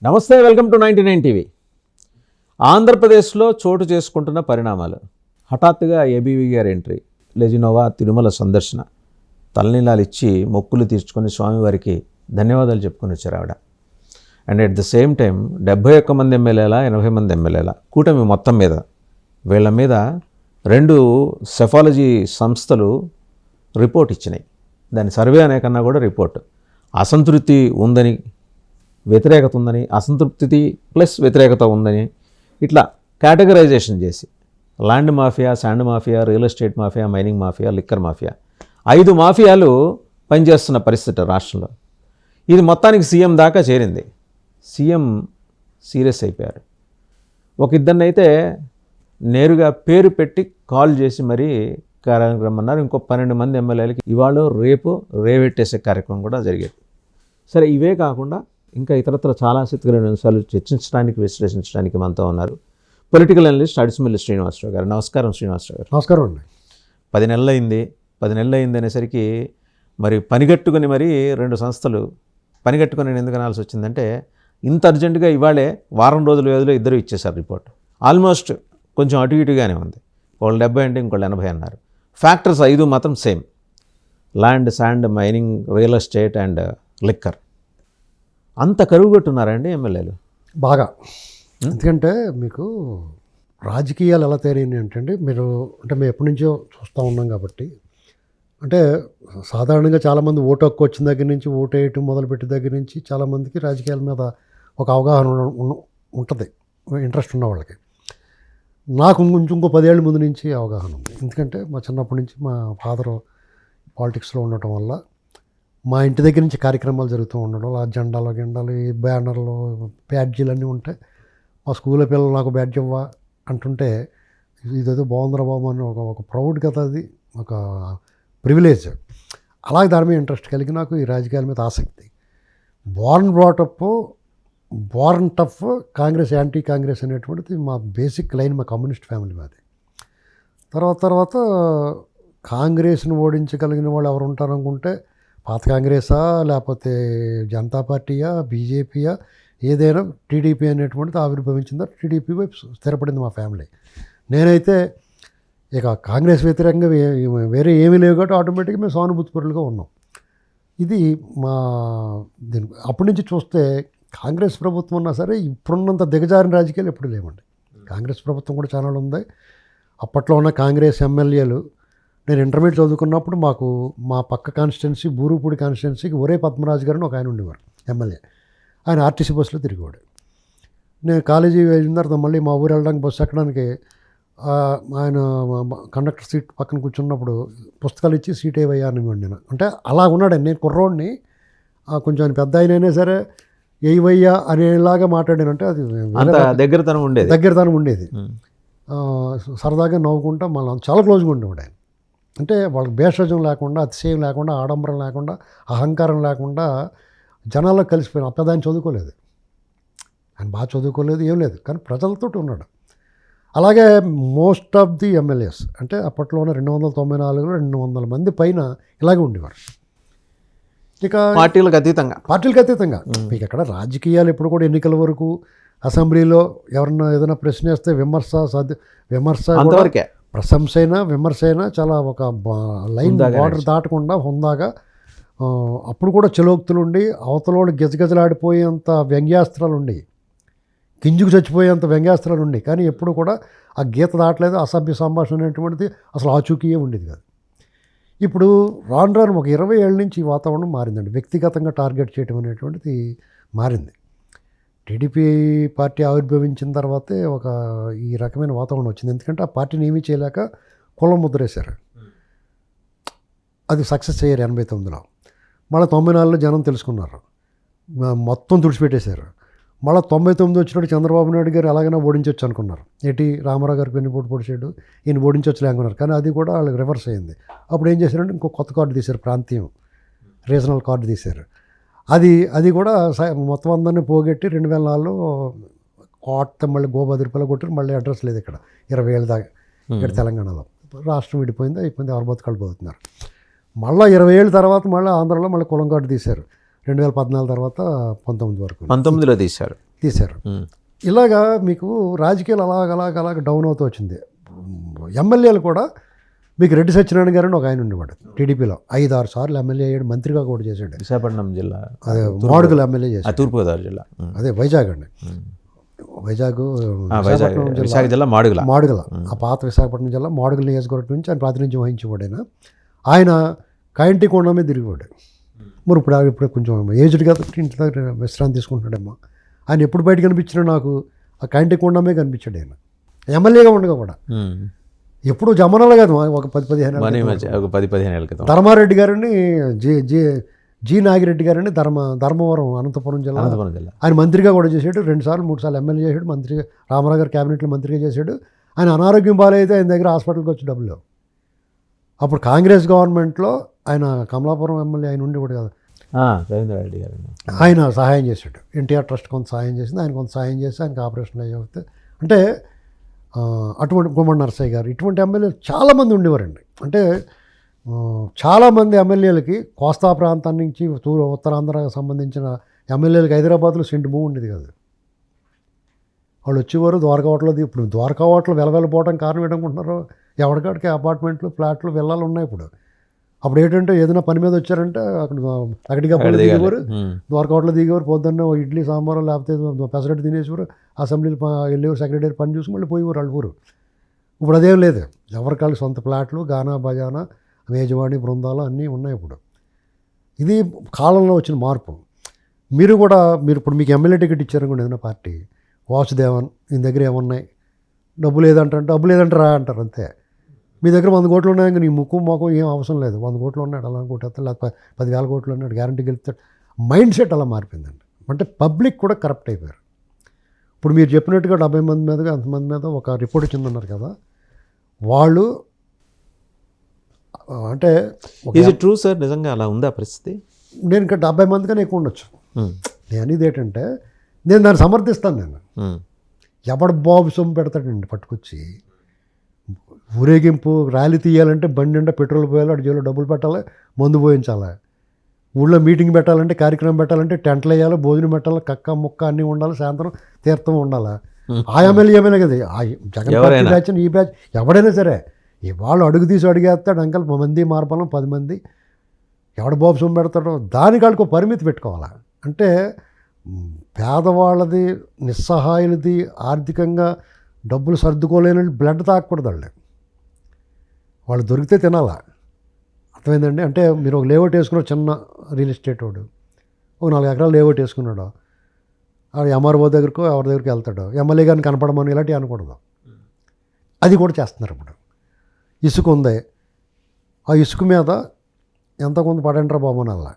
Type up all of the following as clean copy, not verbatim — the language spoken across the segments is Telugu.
నమస్తే, వెల్కమ్ టు 99 టీవీ. ఆంధ్రప్రదేశ్లో చోటు చేసుకుంటున్న పరిణామాలు. హఠాత్తుగా ఏబీవీ గారి ఎంట్రీ, లెజినోవా తిరుమల సందర్శన, తలనీలాలు ఇచ్చి మొక్కులు తీర్చుకొని స్వామివారికి ధన్యవాదాలు చెప్పుకొని వచ్చారు ఆవిడ. And at the same time 71 మంది ఎమ్మెల్యేల 80 మంది ఎమ్మెల్యేల కూటమి మొత్తం మీద వీళ్ళ మీద 2 సెఫాలజీ సంస్థలు రిపోర్ట్ ఇచ్చినాయి. దాని సర్వే అనే కన్నా కూడా రిపోర్ట్ అసంతృప్తి ఉందని, వ్యతిరేకత ఉందని, అసంతృప్తి ప్లస్ వ్యతిరేకత ఉందని ఇట్లా కేటగరైజేషన్ చేసి land mafia, sand mafia, real estate mafia, mining mafia, liquor mafia 5 మాఫియాలు పనిచేస్తున్న పరిస్థితి రాష్ట్రంలో. ఇది మొత్తానికి సీఎం దాకా చేరింది. సీఎం సీరియస్ అయిపోయారు. ఒక ఇద్దరినైతే నేరుగా పేరు పెట్టి కాల్ చేసి మరీ కార్యక్రమం అన్నారు. ఇంకో 12 మంది ఎమ్మెల్యేలకి ఇవాళ రేపు రేవెట్టేసే కార్యక్రమం కూడా జరిగేది. సరే, ఇవే కాకుండా ఇంకా ఇతరత్ర చాలా ఆసక్తికరమైన అంశాలు చర్చించడానికి, విశ్లేషించడానికి మనతో ఉన్నారు పొలిటికల్ అనలిస్ట్ అడిసిమిల్లి శ్రీనివాసరావు గారు. నమస్కారం శ్రీనివాసరావు గారు. నమస్కారం అండి. 10 నెలలు అయింది అనేసరికి మరి పనిగట్టుకుని మరి 2 సంస్థలు పనిగట్టుకుని ఎందుకు అనాల్సి వచ్చిందంటే, ఇంత అర్జెంటుగా ఇవాళే వారం రోజుల వ్యవధిలో ఇద్దరు ఇచ్చేశారు రిపోర్ట్. ఆల్మోస్ట్ కొంచెం అటు ఇటుగానే ఉంది. వాళ్ళు 70 అంటే ఇంకోళ్ళు 80 అన్నారు. ఫ్యాక్టర్స్ 5 మాత్రం same: land, sand, mining, real estate and liquor. అంత కరువుగట్టున్నారండి ఎమ్మెల్యేలు బాగా. ఎందుకంటే మీకు రాజకీయాలు ఎలా తయారైంది అంటే, మేము ఎప్పటి నుంచో చూస్తూ ఉన్నాం కాబట్టి, అంటే సాధారణంగా చాలామంది ఓటు హక్కు వచ్చిన దగ్గర నుంచి, ఓటు వేయటం మొదలుపెట్టిన దగ్గర నుంచి చాలామందికి రాజకీయాల మీద ఒక అవగాహన ఉంటుంది, ఇంట్రెస్ట్ ఉన్న వాళ్ళకి. నాకు ఇంకో 10 ఏళ్ళ ముందు నుంచి అవగాహన ఉంది. ఎందుకంటే మా చిన్నప్పటి నుంచి మా ఫాదర్ పాలిటిక్స్లో ఉండటం వల్ల మా ఇంటి దగ్గర నుంచి కార్యక్రమాలు జరుగుతూ ఉండడం, ఆ జెండాలు, గిండాలు, ఈ బ్యానర్లు, బ్యాడ్జీలు అన్నీ ఉంటాయి. మా స్కూల్లో పిల్లలు నాకు బ్యాడ్జ్ ఇవ్వా అంటుంటే, ఇదేదో బాగుందిరా బాబు అని ఒక ప్రౌడ్ కదా, అది ఒక ప్రివిలేజ్. అలాగే దాని మీద ఇంట్రెస్ట్ కలిగి నాకు ఈ రాజకీయాల మీద ఆసక్తి. Born tough Congress, anti Congress అనేటువంటిది మా బేసిక్ లైన్, మా కమ్యూనిస్ట్ ఫ్యామిలీ మాది. తర్వాత కాంగ్రెస్ను ఓడించగలిగిన వాళ్ళు ఎవరు ఉంటారనుకుంటే, పాత కాంగ్రెసా లేకపోతే జనతా పార్టీయా, బీజేపీయా, ఏదైనా టీడీపీ అనేటువంటిది ఆవిర్భవించిందా, టీడీపీ వైపు స్థిరపడింది మా ఫ్యామిలీ. నేనైతే ఇక కాంగ్రెస్ వ్యతిరేకంగా వేరే ఏమీ లేవు కాబట్టి ఆటోమేటిక్గా మేము సానుభూతిపరులుగా ఉన్నాం. ఇది మా అప్పటి నుంచి చూస్తే కాంగ్రెస్ ప్రభుత్వం ఉన్నా సరే ఇప్పుడున్నంత దిగజారిన రాజకీయాలు ఎప్పుడు లేవండి. కాంగ్రెస్ ప్రభుత్వం కూడా ఛానల్ ఉంది. అప్పట్లో ఉన్న కాంగ్రెస్ ఎమ్మెల్యేలు, నేను ఇంటర్మీడియట్ చదువుకున్నప్పుడు మాకు మా పక్క కాన్స్టిట్యున్సీ బూరుగుపూడి కాన్స్టిట్యున్సీకి ఒరే పద్మరాజు గారిని ఒక ఆయన ఉండేవారు ఎమ్మెల్యే. ఆయన ఆర్టీసీ బస్సులో తిరిగేవాడు. నేను కాలేజీ వెళ్ళిన తర్వాత మళ్ళీ మా ఊరు వెళ్ళడానికి బస్సు ఎక్కడానికి ఆయన కండక్టర్ సీట్ పక్కన కూర్చున్నప్పుడు పుస్తకాలు ఇచ్చి సీట్ ఏవయ్యా అని నేను, అంటే అలా ఉన్నాడు. నేను కుర్రోడిని, కొంచెం ఆయన పెద్ద అయినా సరే ఏవయ్యా అనేలాగా మాట్లాడానంటే అది దగ్గరతనం ఉండేది. సరదాగా నవ్వుకుంటా మళ్ళీ చాలా క్లోజ్గా ఉండేవాడు ఆయన. అంటే వాళ్ళకి భేషజం లేకుండా, అతిశయం లేకుండా, ఆడంబరం లేకుండా, అహంకారం లేకుండా జనాల్లో కలిసిపోయిన. పెద్ద ఆయన చదువుకోలేదు, ఆయన బాగా చదువుకోలేదు, ఏం లేదు, కానీ ప్రజలతో ఉన్నాడు. అలాగే మోస్ట్ ఆఫ్ ది ఎమ్మెల్యేస్, అంటే అప్పట్లో ఉన్న 294లో 200 మంది పైన ఇలాగే ఉండేవారు. ఇక పార్టీలకు అతీతంగా మీకు ఎక్కడ రాజకీయాలు ఎప్పుడు కూడా ఎన్నికల వరకు అసెంబ్లీలో ఎవరన్నా ఏదైనా ప్రశ్న వేస్తే విమర్శ ప్రశంస అయినా విమర్శ అయినా చాలా ఒక లైన్ బార్డర్ దాటకుండా హుందాగా, అప్పుడు కూడా చలోక్తులు ఉండి, అవతలోడు గజగజలాడిపోయేంత వ్యంగ్యాస్త్రాలు ఉండి, గింజుకు చచ్చిపోయేంత వ్యంగ్యాస్త్రాలు ఉండి, కానీ ఎప్పుడు కూడా ఆ గీత దాటలేదు. అసభ్య సంభాషణ అనేటువంటిది అసలు ఆచూకీయే ఉండేది కాదు. ఇప్పుడు రాను ఒక 20 ఏళ్ళ నుంచి ఈ వాతావరణం మారిందండి. వ్యక్తిగతంగా టార్గెట్ చేయడం అనేటువంటిది మారింది. టీడీపీ పార్టీ ఆవిర్భవించిన తర్వాతే ఈ రకమైన వాతావరణం వచ్చింది. ఎందుకంటే ఆ పార్టీని ఏమీ చేయలేక కులం ముద్రేశారు. అది సక్సెస్ అయ్యారు 89లో. మళ్ళీ 94లో జనం తెలుసుకున్నారు, మొత్తం తుడిచిపెట్టేశారు. మళ్ళీ 99 వచ్చినప్పుడు చంద్రబాబు నాయుడు గారు ఎలాగైనా ఓడించవచ్చు అనుకున్నారు. రామారావు గారికి వెన్నుపోటు పొడిచాడు, ఈయన ఓడించవచ్చు అనుకున్నారు. కానీ అది కూడా వాళ్ళకి రివర్స్ అయింది. అప్పుడు ఏం చేశారంటే ఇంకో కొత్త కార్డు తీశారు, ప్రాంతీయం రీజనల్ కార్డు తీశారు. అది కూడా మొత్తం అందరినీ పోగొట్టి 2004లో కోట మళ్ళీ గోబాదిరిపల్లి కొట్టి మళ్ళీ అడ్రస్ లేదు ఇక్కడ 20 ఏళ్ళ దాకా ఇక్కడ తెలంగాణలో. రాష్ట్రం విడిపోయింది, అయిపోయింది, ఎవరు బతుకాలు బతుకుతున్నారు. మళ్ళీ 20 ఏళ్ళ తర్వాత మళ్ళీ ఆంధ్రలో మళ్ళీ కులం కార్డు తీశారు 2014 తర్వాత 19 వరకు. 19లో తీశారు. తీశారు. ఇలాగా మీకు రాజకీయాలు అలాగ డౌన్ అవుతూ వచ్చింది. ఎమ్మెల్యేలు కూడా మీకు రెడ్డి సత్యనారాయణ గారు అని ఒక ఆయన ఉండేవాడు టీడీపీలో 5-6 సార్లు ఎమ్మెల్యే అయ్యాడు, మంత్రిగా కూడా చేశాడు. విశాఖపట్నం జిల్లా, అదే మాడుగుల ఎమ్మెల్యే చేశాడు. తూర్పుగోదావరి జిల్లా, అదే వైజాగ్ అండి, వైజాగ్ విశాఖ జిల్లా మాడుగుల. ఆ పాత విశాఖపట్నం జిల్లా మాడుగుల నియోజకవర్గం నుంచి ఆయన ప్రాతినిధ్యం వహించేవాడు. ఆయన కాయింటి కొండ మీద తిరిగివాడు. మరి ఇప్పుడు కొంచెం ఏజ్డ్ కదా, ఇంటి దగ్గర విశ్రాంతి తీసుకుంటున్నాడేమో. ఆయన ఎప్పుడు బయట కనిపించినా నాకు ఆ కాయింటి కొండమే కనిపించాడు. ఆయన ఎమ్మెల్యేగా ఉండగా కూడా ఎప్పుడు జమనాలు కాదు, ఒక 10-15 ఏళ్ళ క్రితం ధర్మారెడ్డి గారిని జి నాగిరెడ్డి గారిని ధర్మవరం అనంతపురం జిల్లా ఆయన మంత్రిగా కూడా చేశాడు. 2 సార్లు 3 సార్లు ఎమ్మెల్యే చేశాడు. మంత్రిగా రామారావు గారు క్యాబినెట్లో మంత్రిగా చేశాడు. ఆయన అనారోగ్యం బాగాలైతే ఆయన దగ్గర హాస్పిటల్కి వచ్చి డబ్బులు లేవు. అప్పుడు కాంగ్రెస్ గవర్నమెంట్లో ఆయన కమలాపురం ఎమ్మెల్యే ఆయన ఉండేవాడు కదా, రవీంద్రారెడ్డి గారు, ఆయన సహాయం చేశాడు. ఎన్టీఆర్ ట్రస్ట్ కొంత సహాయం చేసింది, ఆయన కొంత సహాయం చేసి ఆయనకు ఆపరేషన్ అయ్యేస్తే. అంటే అటువంటి గుమ్మడి నరసయ్య గారు, ఇటువంటి ఎమ్మెల్యేలు చాలామంది ఉండేవారండి. అంటే చాలామంది ఎమ్మెల్యేలకి కోస్తా ప్రాంతం నుంచి ఉత్తరాంధ్రకు సంబంధించిన ఎమ్మెల్యేలకి హైదరాబాద్లో సెంటు భూమి ఉండేది కాదు. వాళ్ళు వచ్చేవారు ద్వారకా హోటల్లో. ఇప్పుడు ద్వారకా హోటల్ వెళ్ళపోవడం కారణం ఏంటనుకుంటున్నారు? ఎవరికాడికి అపార్ట్మెంట్లు, ఫ్లాట్లు, విల్లాలు ఉన్నాయి ఇప్పుడు. అప్పుడు ఏంటంటే ఏదైనా పని మీద వచ్చారంటే అక్కడికి దిగేవారు, ద్వారకా హోటల్లో దిగేవారు. పొద్దున్న ఇడ్లీ సాంబారు లేకపోతే పెసరట్టు తినేసేవారు, అసెంబ్లీలు వెళ్ళేవారు, సెక్రటరీ పని చూసి మళ్ళీ పోయేవారు వాళ్ళ ఊరు. ఇప్పుడు అదేం లేదు. ఎవరికాళ్ళు సొంత ఫ్లాట్లు, గానా బజానా, మేజవాణి, బృందాలు అన్నీ ఉన్నాయి ఇప్పుడు. ఇది కాలంలో వచ్చిన మార్పు. మీరు ఇప్పుడు మీకు ఎమ్మెల్యే టికెట్ ఇచ్చారనుకోండి ఏదైనా పార్టీ, వాసుదేవన్ ఈ దగ్గర ఏమున్నాయి, డబ్బు లేదంటే రా అంటారు అంతే. మీ దగ్గర 100 కోట్లు ఉన్నాయి, నీ ముక్కు మొఖం ఏం అవసరం లేదు. 100 కోట్లు ఉన్నాడు అలా కొట్టేస్తాడు, లేకపోతే 10,000 కోట్లు ఉన్నాడు గ్యారంటీ గెలుస్తాడు. మైండ్ సెట్ అలా మారిపోయిందండి. అంటే పబ్లిక్ కూడా కరప్ట్ అయిపోయారు. ఇప్పుడు మీరు చెప్పినట్టుగా 70 మంది మీద అంతమంది మీద ఒక రిపోర్ట్ వచ్చిందన్నారు కదా, వాళ్ళు అంటే ట్రూ సార్, నిజంగా అలా ఉందా పరిస్థితి? నేను ఇంకా 70 మంది కన్నా ఎక్కువ ఉండొచ్చు. నేను అనేది ఏంటంటే నేను దాన్ని సమర్థిస్తాను. నేను ఎవడు బాబు సొమ్ము పెడతాడండి పట్టుకొచ్చి ఊరేగింపు ర్యాలీ తీయాలంటే బండి నిండా పెట్రోల్ పోయాలి, అటు జైల్లో డబ్బులు పెట్టాలి, మందు పోయించాలి. ఊళ్ళో మీటింగ్ పెట్టాలంటే, కార్యక్రమం పెట్టాలంటే టెంట్లు వేయాలి, భోజనం పెట్టాలి, కక్క ముక్క అన్నీ ఉండాలి, సాయంత్రం తీర్థం ఉండాలి. ఆ ఎమ్మెల్యేమైనా కదా, జగన్ పార్టీ బ్యాచ్ ఈ బ్యాచ్ ఎవడైనా సరే ఇవాళ అడుగు తీసి అడిగేస్తాడు. అంకల్ మంది మార్పాలం 10 మంది ఎవడ బాబు సొమ్ము పెడతాడో దానికి వాళ్ళకి పరిమితి పెట్టుకోవాలి. అంటే పేదవాళ్ళది, నిస్సహాయులది, ఆర్థికంగా డబ్బులు సర్దుకోలేని బ్లడ్ తాకూడదు. వాళ్ళు దొరికితే తినాలా, అర్థమైందండి. అంటే మీరు ఒక లేఅవుట్ వేసుకున్నాడు, చిన్న రియల్ ఎస్టేట్ వాడు ఒక 4 ఎకరాలు లేఅవుట్ వేసుకున్నాడు, ఆడు ఎంఆర్ఓ దగ్గరకో ఎవరి దగ్గరికి వెళ్తాడు, ఎమ్మెల్యే గారిని కనపడమని ఇలాంటివి అనకూడదు. అది కూడా చేస్తున్నారు. ఇప్పుడు ఇసుక ఉంది, ఆ ఇసుక మీద ఎంత కొంత పడంటారా బాబు అలా,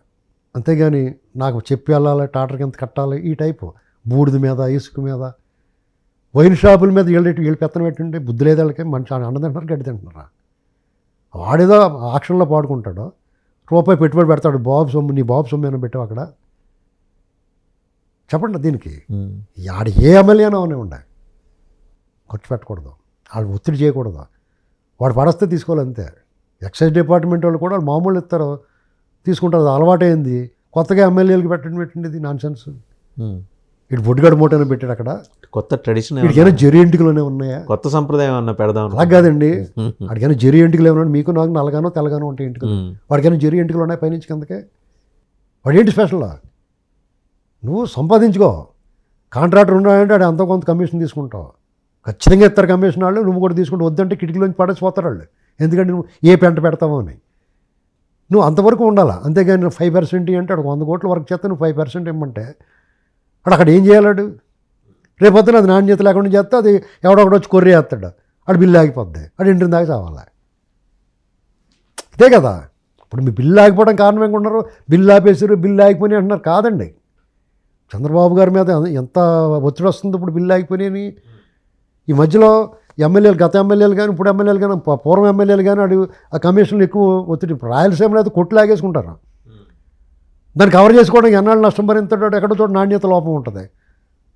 అంతేగాని నాకు చెప్పి వెళ్ళాలి, టాటర్కి ఎంత కట్టాలి, ఈ టైపు బూడిద మీద, ఇసుక మీద, వైన్ షాపుల మీద వీళ్ళు పెత్తనం పెట్టండి. బుద్ధి లేదు వాళ్ళకి. మనిషి అన్నం తింటున్నారు, గడ్డి తింటున్నారా? వాడేదో ఆక్షన్లో పాడుకుంటాడు, రూపాయి పెట్టుబడి పెడతాడు. బాబు సొమ్ము, నీ బాబు సొమ్ము ఏమైనా పెట్టావు అక్కడ? చెప్పండి. దీనికి ఆడ ఏ ఎమ్మెల్యే అయినా ఉండే ఖర్చు పెట్టకూడదు, వాళ్ళు ఒత్తిడి చేయకూడదు, వాడు పడస్తే తీసుకోవాలి అంతే. ఎక్సైజ్ డిపార్ట్మెంట్ వాళ్ళు కూడా వాళ్ళు మామూలు ఇస్తారు, తీసుకుంటారు. అది అలవాటైంది. కొత్తగా ఎమ్మెల్యేలకు పెట్టండి, ఇది నాన్ సెన్స్. ఇటు బొడ్డుగడ మూటైనా పెట్టాడు అక్కడ. కొత్త ట్రెడిషన్ ఇటుకైనా జరి ఎంటికలోనే ఉన్నాయా? కొత్త సంప్రదాయం అన్న పెడదాం. అలా కాదండి, వాడికైనా జరి ఎంటికలు ఏమన్నా, మీకు నాకు నల్లగానో తెల్లగానో ఉంటాయి ఎంటికలు, వాడికైనా జరి ఎంటికలు ఉన్నాయి పైనుంచి కిందకే. వాడు ఏంటి స్పెషల్? నువ్వు సంపాదించుకో. కాంట్రాక్టర్ ఉన్నాడంటే వాడు అంత కొంత కమిషన్ తీసుకుంటావు, ఖచ్చితంగా ఇస్తారు కమిషన్ వాళ్ళు. నువ్వు కూడా తీసుకుంటూ వద్దంటే కిటికీలోంచి పడేసిపోతారు వాళ్ళు. ఎందుకంటే నువ్వు ఏ పెంట పెడతావో అని. నువ్వు అంతవరకు ఉండాలా, అంతేగాని 5% అంటే వాడు 100 కోట్ల వర్క్ చేస్తే నువ్వు 5% ఇమ్మంటే అక్కడ ఏం చేయాలాడు? రేపొద్దున అది నాణ్యత లేకుండా చేస్తే అది ఎవడొకడు వచ్చి కొర్రీ వేస్తాడు, ఆడు బిల్లు ఆగిపోద్ది, ఆడు ఇంటిని దాకా చావాలా. ఇదే కదా. ఇప్పుడు మీ బిల్లు ఆగిపోవడం కారణం ఏమనుకుంటున్నారు? బిల్లు ఆపేసారు, బిల్లు ఆగిపోయినాయి అంటున్నారు. కాదండి, చంద్రబాబు గారి మీద ఎంత ఒత్తిడి వస్తుంది ఇప్పుడు బిల్లు ఆగిపోయినాయి. ఈ మధ్యలో ఎమ్మెల్యేలు, గత ఎమ్మెల్యేలు కానీ ఇప్పుడు ఎమ్మెల్యేలు కానీ పూర్వం ఎమ్మెల్యేలు కానీ అడు ఆ కమిషన్లు ఎక్కువ ఒత్తిడి. రాయలసీమలో అయితే కొట్లు లాగేసుకుంటారు. దాన్ని కవర్ చేసుకోవడానికి ఎన్నాళ్ళు నష్టం భరించాడు, ఎక్కడో చోట నాణ్యత లోపం ఉంటుంది.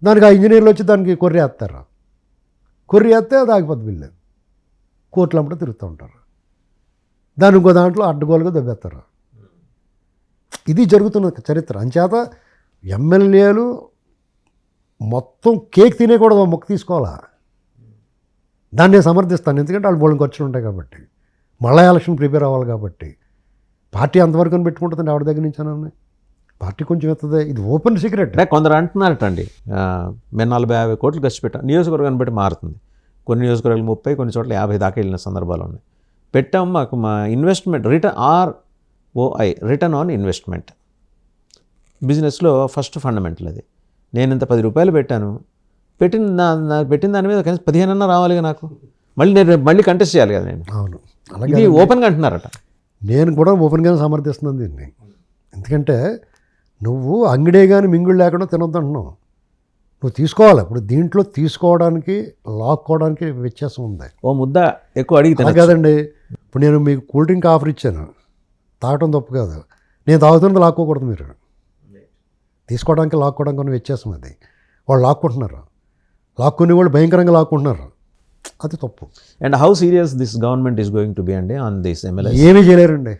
దానికి ఆ ఇంజనీర్లు వచ్చి దానికి కొర్రీ వేస్తారు, కొర్రీ వేస్తే అది ఆగిపోద్ది బిల్లు. కోర్టులు అమ్మట తిరుగుతూ ఉంటారు, దాన్ని ఇంకో దాంట్లో అడ్డగోలుగా దెబ్బేస్తారు. ఇది జరుగుతున్న చరిత్ర. అంచేత ఎమ్మెల్యేలు మొత్తం కేక్ తినేకూడదు, మొక్క తీసుకోవాలా. దాన్ని నేను సమర్థిస్తాను, ఎందుకంటే వాళ్ళు బోళ్ళని ఖర్చులు ఉంటాయి కాబట్టి, మళ్ళీ ఎలక్షన్ ప్రిపేర్ అవ్వాలి కాబట్టి. పార్టీ అంతవరకు అని పెట్టుకుంటుందండి ఆవిడ దగ్గర నుంచి అని. పార్టీ కొంచెం ఎత్తదే, ఇది ఓపెన్ సీక్రెట్. అంటే కొందరు అంటున్నారటండి, మేము 40-50 కోట్లు ఖర్చు పెట్టాం, నియోజకవర్గాన్ని బట్టి మారుతుంది. కొన్ని నియోజకవర్గాలు 30, కొన్ని చోట్ల 50 దాకా వెళ్ళిన సందర్భాలు ఉన్నాయి. పెట్టాం, మాకు మా investment ROI, return on investment, బిజినెస్లో ఫస్ట్ ఫండమెంటల్ అది. నేను ఇంత 10 రూపాయలు పెట్టాను, పెట్టిన దాని మీద కనీసం 15 అన్నా రావాలిగా నాకు, మళ్ళీ కంటెస్ట్ చేయాలి కదా నేను. అవును, ఇది అలాగే ఓపెన్గా అంటున్నారట. నేను కూడా ఓపెన్గానే సమర్థిస్తున్నాను దీన్ని. ఎందుకంటే నువ్వు అంగిడే కానీ మింగుడు లేకుండా తినొద్దు అంటున్నావు. నువ్వు తీసుకోవాలి. ఇప్పుడు దీంట్లో తీసుకోవడానికి లాక్కోవడానికి వ్యత్యాసం ఉంది. ఓ ముద్ద ఎక్కువ అడిగి అలా కాదండి. ఇప్పుడు నేను మీకు కూల్ డ్రింక్ ఆఫర్ ఇచ్చాను, తాగటం తప్పు కాదు. నేను తాగుతున్నది లాక్కోకూడదు. మీరు తీసుకోవడానికి లాక్కోవడానికి ఉన్న వ్యత్యాసం అది. వాళ్ళు లాక్కుంటున్నారు, లాక్కునే వాళ్ళు భయంకరంగా లాక్కుంటున్నారు, అది తప్పు. And how serious this government is going to be అండి ఆన్ దిస్ ఎమ్మెల్యే? ఏమీ చేయలేరండి.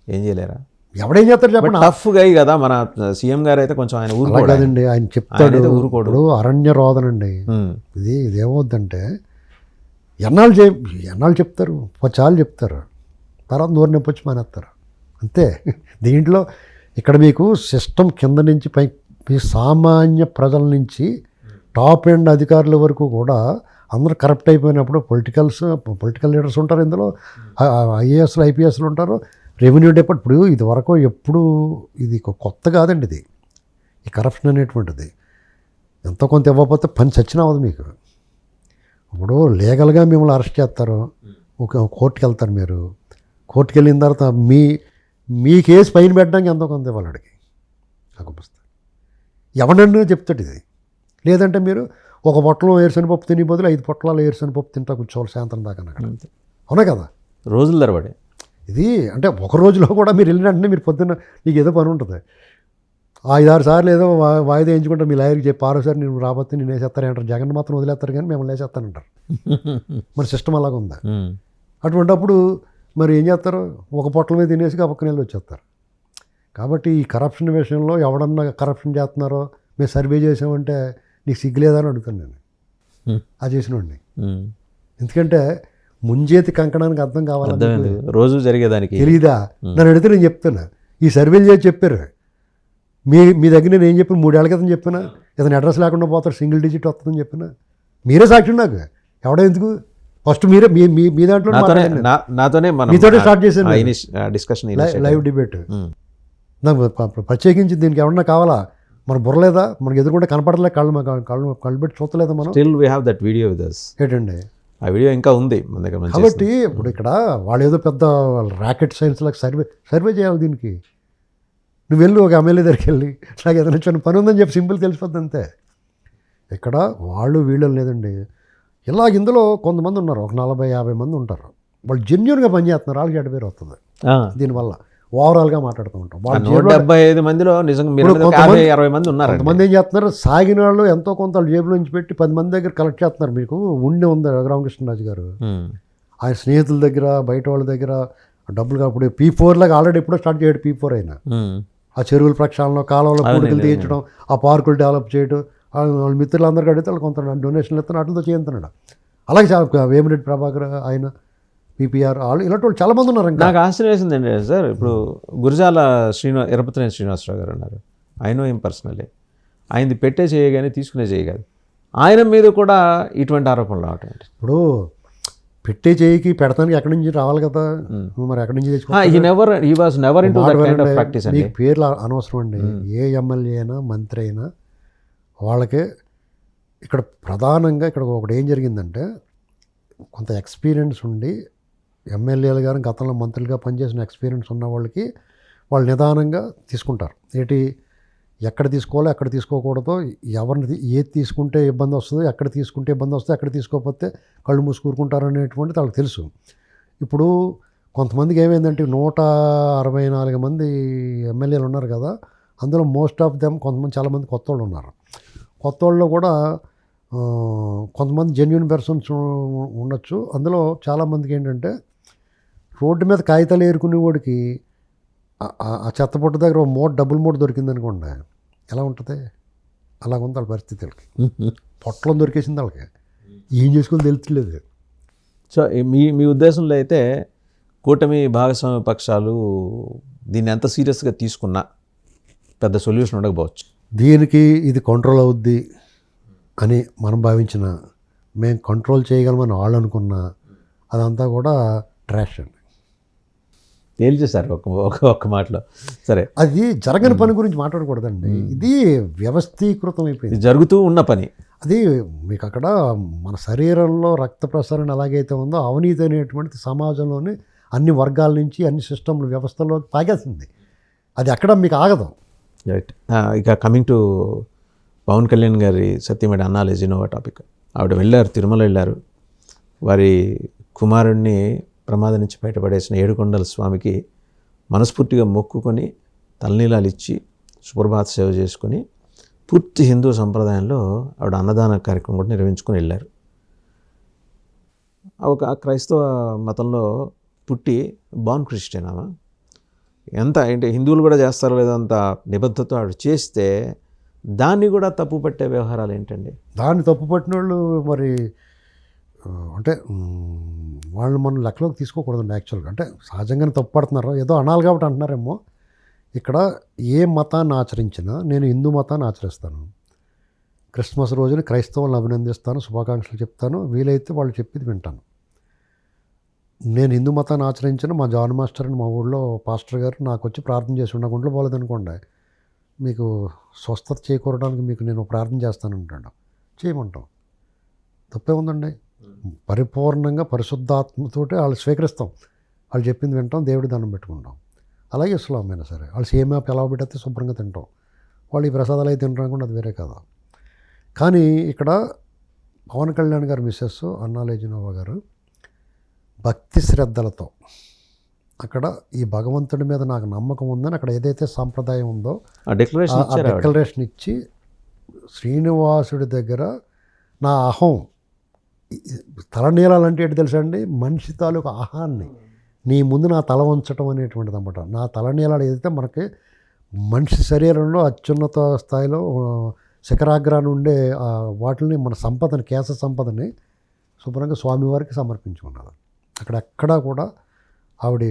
ఏం చేయలేరా? ఎవడేం చేస్తారు చెప్పండి. టఫ్ గై కదా మన సీఎం గారు అయితే, కొంచెం ఆయన అలా కాదండి, ఆయన చెప్తాడు. ఊరుకోడు. ఇప్పుడు అరణ్య రోదనండి, ఇదేమవుద్దంటే ఎన్నాళ్ళు చెప్తారు, 10 సార్లు చెప్తారు, తర్వాత నోరు నొప్పి వచ్చి మానేస్తారు, అంతే. దీంట్లో ఇక్కడ మీకు సిస్టమ్ కింద నుంచి పై సామాన్య ప్రజల నుంచి టాప్ ఎండ్ అధికారుల వరకు కూడా అందరూ కరప్ట్ అయిపోయినప్పుడు పొలిటికల్ లీడర్స్ ఉంటారు, ఇందులో IASలు IPSలు ఉంటారు, రెవెన్యూ డిపార్ట్మెంట్. ఇప్పుడు ఇది వరకు ఎప్పుడు ఇది కొత్త కాదండి, ఇది ఈ కరప్షన్ అనేటువంటిది. ఎంతో కొంత ఇవ్వకపోతే పని చచ్చినా అవ్వదు మీకు. ఇప్పుడు లీగల్గా మిమ్మల్ని అరెస్ట్ చేస్తారు, ఒక కోర్టుకి వెళ్తారు. మీరు కోర్టుకి వెళ్ళిన తర్వాత మీ కేసు పైన పెట్టడానికి ఎంతో కొంత ఇవ్వాలి అడిగి కాకపోతే ఎవడన్నా చెప్తాడు ఇది. లేదంటే మీరు ఒక పొట్టలో ఏరుశనగపప్పు తినే బదులు 5 పొట్లాలు ఏరుశనగపప్పు తింటా కూర్చోవాలి సాయంత్రం దాకా అక్కడ. అవునా కదా? రోజుల తరబడి ఇది. అంటే ఒక రోజులో కూడా మీరు వెళ్ళిన వెంటనే మీరు పొద్దున్న మీకు ఏదో పని ఉంటుంది, 5-6 సార్లు ఏదో వాయిదా వేయించుకుంటారు. మీ లాయర్కి చెప్పి 6వ సారి నేను రాబోతే నేను వేసేస్తారు అంటారు. జగన్ మాత్రం వదిలేస్తారు కానీ మిమ్మల్ని వేసేస్తానంటారు. మన సిస్టమ్ అలాగ ఉందా? అటువంటిప్పుడు మరి ఏం చేస్తారు? ఒక పొట్టల మీద తినేసి ఆ పక్కన వెళ్ళి వచ్చేస్తారు. కాబట్టి ఈ కరప్షన్ విషయంలో ఎవడన్నా కరప్షన్ చేస్తున్నారో మేము సర్వే చేసామంటే నీకు సిగ్గులేదని అడుగుతాను నేను ఆ చేసినోడిని. ఎందుకంటే ముంజేతి కంకణానికి అర్థం కావాలి, రోజు జరిగేదానికి తెలీదా? నన్ను అడిగితే నేను చెప్తున్నా, ఈ సర్వేలు చేసి చెప్పారు. మీ దగ్గర నేను ఏం చెప్పిన 3 ఏళ్ల క్రితం చెప్పినా, ఏదైనా అడ్రస్ లేకుండా పోతారు, సింగిల్ డిజిట్ వస్తుందని చెప్పినా. మీరే సాక్షి నాకు, ఎవడో ఎందుకు ఫస్ట్ మీరే మీ దాంట్లో నాతోనే మీతోనే స్టార్ట్ చేశాను డిస్కషన్, లైవ్ డిబేట్. నాకు ప్రత్యేకించి దీనికి ఎవరన్నా కావాలా? మన బుర్రలేదా? మనకి ఎదురుకుంటే కనపడలే, కళ్ళు పెట్టి చూస్తలేదా మనం? Still we have that video with us. ఏంటండి ఆ వీడియో ఇంకా ఉంది మన దగ్గర. కాబట్టి ఇప్పుడు ఇక్కడ వాళ్ళు ఏదో పెద్ద రాకెట్ సైన్స్ లాగా సర్వే చేయాలి దీనికి. నువ్వు వెళ్ళి ఒక ఎమ్మెల్యే దగ్గరికి వెళ్ళి నాకు ఏదైనా చిన్న పని ఉందని చెప్పి సింపుల్ తెలిసిపోద్ది అంతే. ఇక్కడ వీళ్ళు లేదండి. ఇలాగ ఇందులో కొంతమంది ఉన్నారు, ఒక 40-50 మంది ఉంటారు, వాళ్ళు జెన్యున్గా పనిచేస్తున్నారు, వాళ్ళకి చెడ్డ పేరు వస్తుంది దీనివల్ల. ఓవరాల్గా మాట్లాడుతూ ఉంటాం. 175 మందిలో నిజంగా 50-60 మంది ఉన్నారు. కొంతమంది ఏం చేస్తున్నారు, సాగిన వాళ్ళు ఎంతో కొంత వాళ్ళ జేబులో నుంచి పెట్టి 10 మంది దగ్గర కలెక్ట్ చేస్తున్నారు. మీకు ఉండి ఉంది రఘురామకృష్ణరాజు గారు, ఆయన స్నేహితుల దగ్గర, బయట వాళ్ళ దగ్గర డబ్బులు. అప్పుడు P4 లాగా ఆల్రెడీ ఎప్పుడో స్టార్ట్ చేయడం. P4 అయినా ఆ చెరువుల ప్రక్షాళన, కాలువల పూడికలు తీయించడం, ఆ పార్కులు డెవలప్ చేయడం, వాళ్ళ మిత్రులందరికీ అడిగితే వాళ్ళు కొంత డొనేషన్లు ఇస్తాను, వాటితో చేస్తున్నాడు. అలాగే వేమిరెడ్డి ప్రభాకర్, ఆయన PPR, వాళ్ళు ఇలాంటి వాళ్ళు చాలామంది ఉన్నారు. నాకు ఆశ్చర్యం వేసింది ఏంటంటే సార్, ఇప్పుడు గురజాల ఎరపతినేని శ్రీనివాసరావు గారు ఉన్నారు, ఆయన ఏం పర్సనలే, ఆయనది పెట్టే చేయగానే తీసుకునే చేయగాదు, ఆయన మీద కూడా ఇటువంటి ఆరోపణలు రావటం. ఇప్పుడు పెట్టే చేయికి పెడతానికి ఎక్కడి నుంచి రావాలి కదా, మరి ఎక్కడి నుంచి తెచ్చుకోవాలి? మీకు పేర్లు అనవసరం అండి. ఏ ఎమ్మెల్యే అయినా మంత్రి అయినా వాళ్ళకే ఇక్కడ ప్రధానంగా ఇక్కడ ఒకటి ఏం జరిగిందంటే, కొంత ఎక్స్పీరియన్స్ ఉండి ఎమ్మెల్యేలు గారు గతంలో మంత్రులుగా పనిచేసిన ఎక్స్పీరియన్స్ ఉన్న వాళ్ళకి వాళ్ళు నిదానంగా తీసుకుంటారు. ఎక్కడ తీసుకోవాలో ఎక్కడ తీసుకోకూడదో, ఎవరిని ఏది తీసుకుంటే ఇబ్బంది వస్తుందో, ఎక్కడ తీసుకుంటే ఇబ్బంది వస్తుందో, ఎక్కడ తీసుకోకపోతే కళ్ళు మూసుకూరుకుంటారు అనేటువంటిది వాళ్ళకి తెలుసు. ఇప్పుడు కొంతమందికి ఏమైందంటే 164 మంది ఎమ్మెల్యేలు ఉన్నారు కదా, అందులో మోస్ట్ ఆఫ్ దెమ్ చాలామంది కొత్త వాళ్ళు ఉన్నారు. కొత్త వాళ్ళు కూడా కొంతమంది జెన్యున్ పర్సన్స్ ఉండొచ్చు. అందులో చాలామందికి ఏంటంటే రోడ్డు మీద కాగితాలు ఏరుకునే వాడికి ఆ చెత్తపుట్ట దగ్గర డబుల్ మూట దొరికింది అనుకోండి, ఎలా ఉంటుంది? అలాగుంది వాళ్ళ పరిస్థితి వాళ్ళకి. పొట్టలో దొరికేసింది వాళ్ళకి, ఏం చేసుకుని తెలుస్తలేదు. సో మీ ఉద్దేశంలో అయితే కూటమి భాగస్వామ్య పక్షాలు దీన్ని ఎంత సీరియస్గా తీసుకున్నా పెద్ద సొల్యూషన్ ఉండకపోవచ్చు. దీనికి ఇది కంట్రోల్ అవుద్ది అని మనం భావించిన, మేము కంట్రోల్ చేయగలమని వాళ్ళు అనుకున్నా, అదంతా కూడా ట్రాష్ అండి. తేల్చేశారు ఒక్క మాటలో. సరే, అది జరగని పని గురించి మాట్లాడకూడదండి, ఇది వ్యవస్థీకృతం అయిపోయింది, ఇది జరుగుతూ ఉన్న పని. అది మీకు అక్కడ మన శరీరంలో రక్త ప్రసరణ ఎలాగైతే ఉందో అవినీతి అనేటువంటి సమాజంలోని అన్ని వర్గాల నుంచి అన్ని సిస్టమ్లు వ్యవస్థలో తాగేసింది, అది అక్కడ మీకు ఆగదు. రైట్. ఇక కమింగ్ టు పవన్ కళ్యాణ్ గారి సత్యమేడ అన్నా లెజినోవా టాపిక్. ఆవిడ వెళ్ళారు, తిరుమల వెళ్ళారు. వారి కుమారుణ్ణి ప్రమాదం నుంచి బయటపడేసిన ఏడుకొండల స్వామికి మనస్ఫూర్తిగా మొక్కుకొని తలనీలాలు ఇచ్చి సుప్రభాత సేవ చేసుకొని పూర్తి హిందూ సంప్రదాయంలో ఆవిడ అన్నదాన కార్యక్రమం కూడా నిర్వహించుకొని వెళ్ళారు. ఒక క్రైస్తవ మతంలో పుట్టి బాన్ క్రిస్టియన్ ఆమె. ఎంత అంటే హిందువులు కూడా చేస్తారో లేదంత నిబద్ధత ఆవిడ చేస్తే దాన్ని కూడా తప్పు పట్టే వ్యవహారాలు ఏంటండి? దాన్ని తప్పు పట్టిన వాళ్ళు మరి అంటే వాళ్ళు మనం లెక్కలోకి తీసుకోకూడదండి యాక్చువల్గా. అంటే సహజంగానే తప్పు పడుతున్నారు, ఏదో అనాలి కాబట్టి అంటున్నారేమో. ఇక్కడ ఏ మతాన్ని ఆచరించినా నేను హిందూ మతాన్ని ఆచరిస్తాను. క్రిస్మస్ రోజున క్రైస్తవులను అభినందిస్తాను, శుభాకాంక్షలు చెప్తాను, వీలైతే వాళ్ళు చెప్పింది వింటాను. నేను హిందూ మతాన్ని ఆచరించిన మా జాన్ మాస్టర్ అని మా ఊళ్ళో పాస్టర్ గారు నాకు వచ్చి ప్రార్థన చేసి ఉండ గుంట్లో పోలేదనుకోండి, మీకు స్వస్థత చేకూరడానికి మీకు నేను ప్రార్థన చేస్తానంటాడు, చేయమంటాం. తప్పే ఉందండి. పరిపూర్ణంగా పరిశుద్ధాత్మతోటి వాళ్ళు స్వీకరిస్తాం, వాళ్ళు చెప్పింది వింటాం, దేవుడి దండం పెట్టుకుంటాం. అలాగే ఇస్లాం అయినా సరే వాళ్ళు సేమియా పిలవ పెడితే శుభ్రంగా తింటాం, వాళ్ళు ఈ ప్రసాదాలు అయితే తింటాం కూడా అది వేరే కదా. కానీ ఇక్కడ పవన్ కళ్యాణ్ గారు మిస్సెస్ అన్నా లెజినోవా గారు భక్తి శ్రద్ధలతో అక్కడ ఈ భగవంతుడి మీద నాకు నమ్మకం ఉందని అక్కడ ఏదైతే సాంప్రదాయం ఉందో ఆ డిక్లరేషన్ ఇచ్చి శ్రీనివాసుడి దగ్గర నా అహం తలనీలాలంటే ఏంటి తెలుసా అండి, మనిషి తాలూకు అహాన్ని నీ ముందు నా తల వంచటం అనేటువంటిది అన్నమాట. నా తలనీలాలు ఏదైతే మనకి మనిషి శరీరంలో అత్యున్నత స్థాయిలో శిఖరాగ్రాన్ని ఉండే వాటిని మన సంపదని, కేశ సంపదని శుభ్రంగా స్వామివారికి సమర్పించుకున్నారు. అక్కడెక్కడా కూడా ఆవిడ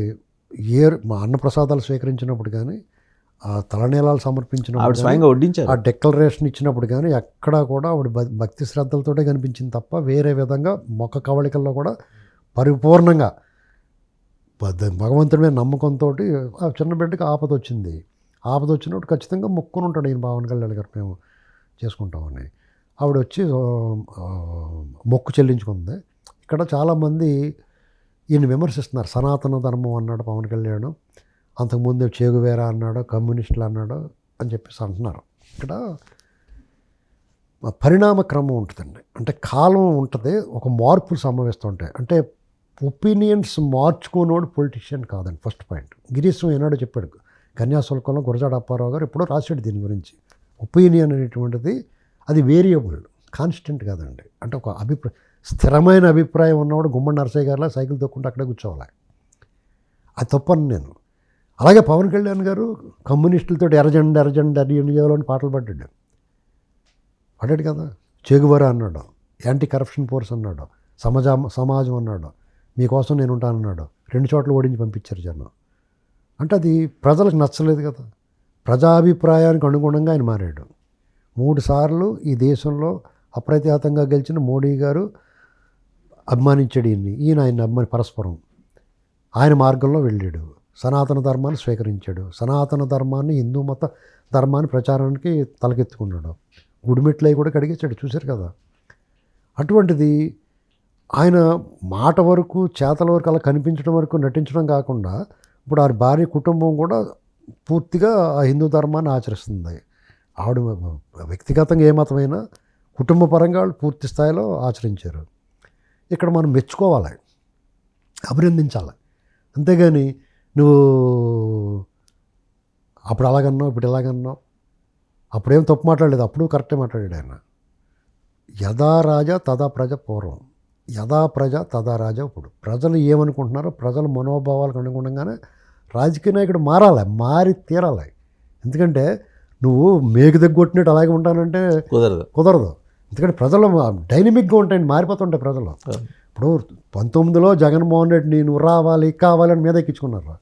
మా అన్నప్రసాదాలు స్వీకరించినప్పుడు కానీ, ఆ తలనీలాలు సమర్పించినప్పుడు స్వయంగా వడ్డించారు, ఆ డిక్లరేషన్ ఇచ్చినప్పుడు కానీ ఎక్కడా కూడా ఆవిడ భక్తి శ్రద్ధలతోటే కనిపించింది తప్ప వేరే విధంగా మొక్క కవళికల్లో కూడా పరిపూర్ణంగా భగవంతుడి మీద నమ్మకంతో. ఆ చిన్న బిడ్డకి ఆపద వచ్చినప్పుడు ఖచ్చితంగా మొక్కుని ఉంటాడు ఈయన పవన్ కళ్యాణ్ గారు, మేము చేసుకుంటామని. ఆవిడ వచ్చి మొక్కు చెల్లించుకుంది. ఇక్కడ చాలామంది ఈయన విమర్శిస్తున్నారు. సనాతన ధర్మం అన్నాడు పవన్ కళ్యాణ్, అంతకుముందు చేగువేరా అన్నాడు, కమ్యూనిస్టులు అన్నాడు అని చెప్పేసి అంటున్నారు. ఇక్కడ పరిణామ క్రమం ఉంటుందండి, అంటే కాలం ఉంటుంది, ఒక మార్పులు సంభవిస్తుంటాయి. అంటే ఒపీనియన్స్ మార్చుకునేవాడు పొలిటీషియన్ కాదండి, ఫస్ట్ పాయింట్. గిరీశం ఏనాడో చెప్పాడు, కన్యాశుల్కంలో గురజాడ అప్పారావు గారు ఎప్పుడో రాశాడు దీని గురించి. ఒపీనియన్ అనేటువంటిది అది వేరియబుల్, కాన్స్టెంట్ కాదండి. అంటే ఒక స్థిరమైన అభిప్రాయం ఉన్నవాడు గుమ్మడి నరసయ్య గారిలా సైకిల్ తొక్కుంటే అక్కడే కూర్చోవాలి, అది తప్పని నేను. అలాగే పవన్ కళ్యాణ్ గారు కమ్యూనిస్టులతో ఎర్రజెండా అని పాటలు పడ్డాడు కదా. చేగువరా అన్నాడు, యాంటీ కరప్షన్ ఫోర్స్ అన్నాడు, సమాజం అన్నాడు, మీకోసం నేను ఉంటానన్నాడు. 2 చోట్ల ఓడించి పంపించారు జనం. అంటే అది ప్రజలకు నచ్చలేదు కదా. ప్రజాభిప్రాయానికి అనుగుణంగా ఆయన మారాడు. 3 సార్లు ఈ దేశంలో అప్రతిహతంగా గెలిచిన మోడీ గారు అభిమానించాడు ఈయన ఆయన పరస్పరం ఆయన మార్గంలో వెళ్ళాడు. సనాతన ధర్మాన్ని స్వీకరించాడు, సనాతన ధర్మాన్ని, హిందూ మత ధర్మాన్ని ప్రచారానికి తలకెత్తుకున్నాడు. గుడిమెట్లై కూడా కడిగించాడు, చూశారు కదా. అటువంటిది ఆయన మాట వరకు, చేతల వరకు అలా కనిపించడం వరకు నటించడం కాకుండా ఇప్పుడు ఆ భార్య కుటుంబం కూడా పూర్తిగా ఆ హిందూ ధర్మాన్ని ఆచరిస్తుంది. ఆవిడ వ్యక్తిగతంగా ఏ మతమైనా కుటుంబ పరంగా వాళ్ళు పూర్తి స్థాయిలో ఆచరించారు. ఇక్కడ మనం మెచ్చుకోవాలి, అభినందించాలి. అంతేగాని నువ్వు అప్పుడు అలాగన్నావు, ఇప్పుడు ఇలాగన్నావు, అప్పుడేం తప్పు మాట్లాడలేదు, అప్పుడు కరెక్టే మాట్లాడాడు ఆయన. యథా రాజా తదా ప్రజ పూర్వం, యథా ప్రజ తదా రాజా ఇప్పుడు. ప్రజలు ఏమనుకుంటున్నారో ప్రజల మనోభావాలకు అనుగుణంగానే రాజకీయ నాయకుడు మారి తీరాలి. ఎందుకంటే నువ్వు మేకు దగ్గొట్టినట్టు అలాగే ఉంటానంటే కుదరదు. ఎందుకంటే ప్రజలు డైనమిక్గా ఉంటాయండి, మారిపోతుంటాయి ప్రజలు. ఇప్పుడు 19లో జగన్మోహన్ రెడ్డి నువ్వు రావాలి కావాలని మీద ఎక్కించుకున్నారు.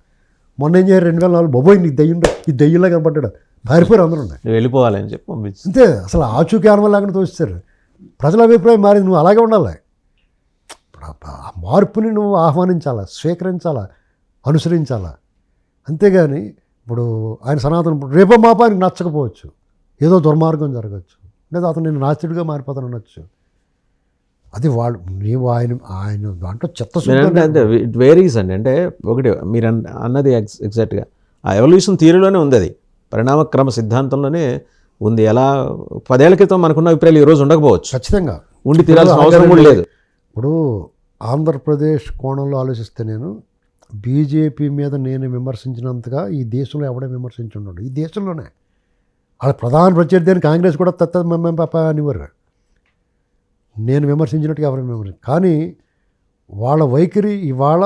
మొన్న ఏం చేయరు 2004 బొబ్బోయ్ నీకు ఈ దెయ్యంలా కనపడ్డాడు, పారిపోయారు అందరూ వెళ్ళిపోవాలని చెప్పి పంపించి అంతే. అసలు ఆచూకీ ఆనవలాగా తోస్తారు. ప్రజల అభిప్రాయం మారింది, నువ్వు అలాగే ఉండాలి. ఆ మార్పుని నువ్వు ఆహ్వానించాలా, స్వీకరించాలా, అనుసరించాలా. అంతేగాని ఇప్పుడు ఆయన సనాతన రేపో మాప ఆయనకు నచ్చకపోవచ్చు, ఏదో దుర్మార్గం జరగచ్చు, లేదా అతను నేను నాస్తికుడిగా మారిపోతాను అనొచ్చు. అది వాళ్ళు నీవు ఆయన దాంట్లో అంటే ఇట్ వేరీస్ అండి. అంటే ఒకటి మీరు అన్నది ఎగ్జాక్ట్గా ఆ ఎవల్యూషన్ థియరీలోనే ఉంది, అది పరిణామక్రమ సిద్ధాంతంలోనే ఉంది. ఎలా 10 ఏళ్ల క్రితం మనకున్న అభిప్రాయాలు ఈరోజు ఉండకపోవచ్చు, ఖచ్చితంగా ఉండి తీరాల్సిన అవసరం కూడా లేదు. ఇప్పుడు ఆంధ్రప్రదేశ్ కోణంలో ఆలోచిస్తే నేను బీజేపీ మీద నేను విమర్శించినంతగా ఈ దేశంలో ఎవడే విమర్శించున్నాడు. ఈ దేశంలోనే వాళ్ళ ప్రధాన ప్రత్యర్థి అని కాంగ్రెస్ కూడా పాప అనివారు. నేను విమర్శించినట్టుగా ఎవరైనా విమర్శించారు. కానీ వాళ్ళ వైఖరి ఇవాళ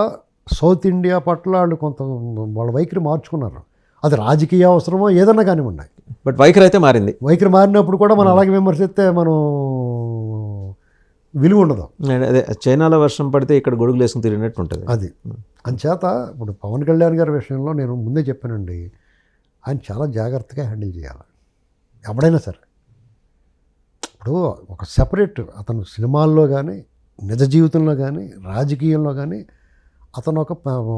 సౌత్ ఇండియా పట్ల వాళ్ళు కొంత వాళ్ళ వైఖరి మార్చుకున్నారు. అది రాజకీయ అవసరమో ఏదన్నా కానివ్వండి, బట్ వైఖరి అయితే మారింది. వైఖరి మారినప్పుడు కూడా మనం అలాగే విమర్శిస్తే మనం విలువ ఉండదు. అదే చైనాలో వర్షం పడితే ఇక్కడ గొడుగులు వేసుకుని తిరిగినట్టు ఉంటుంది. అది అంచేత ఇప్పుడు పవన్ కళ్యాణ్ గారి విషయంలో నేను ముందే చెప్పానండి, ఆయన చాలా జాగ్రత్తగా హ్యాండిల్ చేయాలి ఎవడైనా సరే. ఇప్పుడు ఒక సెపరేట్ అతను సినిమాల్లో కానీ నిజ జీవితంలో కానీ రాజకీయంలో కానీ అతను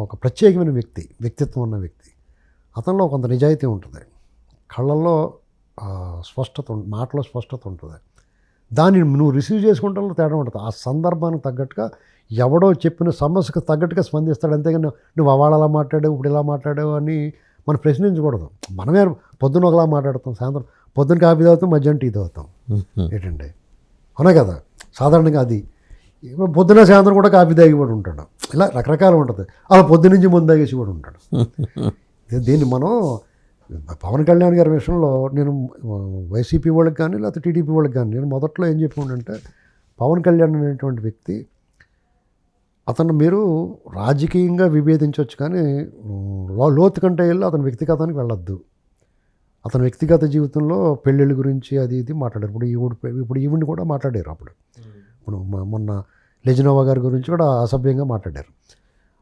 ఒక ప్రత్యేకమైన వ్యక్తిత్వం ఉన్న వ్యక్తి. అతనిలో కొంత నిజాయితీ ఉంటుంది, కళ్ళల్లో స్పష్టత, మాటలో స్పష్టత ఉంటుంది. దాన్ని నువ్వు రిసీవ్ చేసుకుంటే తేడా ఉంటుంది. ఆ సందర్భానికి తగ్గట్టుగా ఎవడో చెప్పిన సమస్యకు తగ్గట్టుగా స్పందిస్తాడు. అంతేగాని నువ్వు అవాళ అలా మాట్లాడావు, ఇప్పుడు ఇలా మాట్లాడావు అని మనం ప్రశ్నించకూడదు. మనమే పొద్దున్న ఒకలా మాట్లాడతాం, సాయంత్రం పొద్దున్న కాఫీ తాగుతాం, మధ్యాహ్నం టీ తాగుతాం. ఏంటండి అవునా కదా సాధారణంగా. అది పొద్దున్న సాయంత్రం కూడా కాఫీ తాగి కూడా ఉంటాడు. ఇలా రకరకాలు ఉంటుంది. అలా పొద్దున్న నుంచి ముందు తాగేసి కూడా ఉంటాడు. దీన్ని మనం పవన్ కళ్యాణ్ గారి విషయంలో నేను వైసీపీ వాళ్ళకి కానీ లేకపోతే టీడీపీ వాళ్ళకి కానీ నేను మొదట్లో ఏం చెప్పానంటే, పవన్ కళ్యాణ్ అనేటువంటి వ్యక్తి అతను మీరు రాజకీయంగా విభేదించవచ్చు కానీ లోతు కంటే వెళ్ళి అతని వ్యక్తిగతానికి వెళ్ళొద్దు. అతని వ్యక్తిగత జీవితంలో పెళ్ళిళ్ళ గురించి అది ఇది మాట్లాడారు. ఇప్పుడు ఈవిడ్ని కూడా మాట్లాడారు. ఇప్పుడు మొన్న లెజినోవా గారి గురించి కూడా అసభ్యంగా మాట్లాడారు.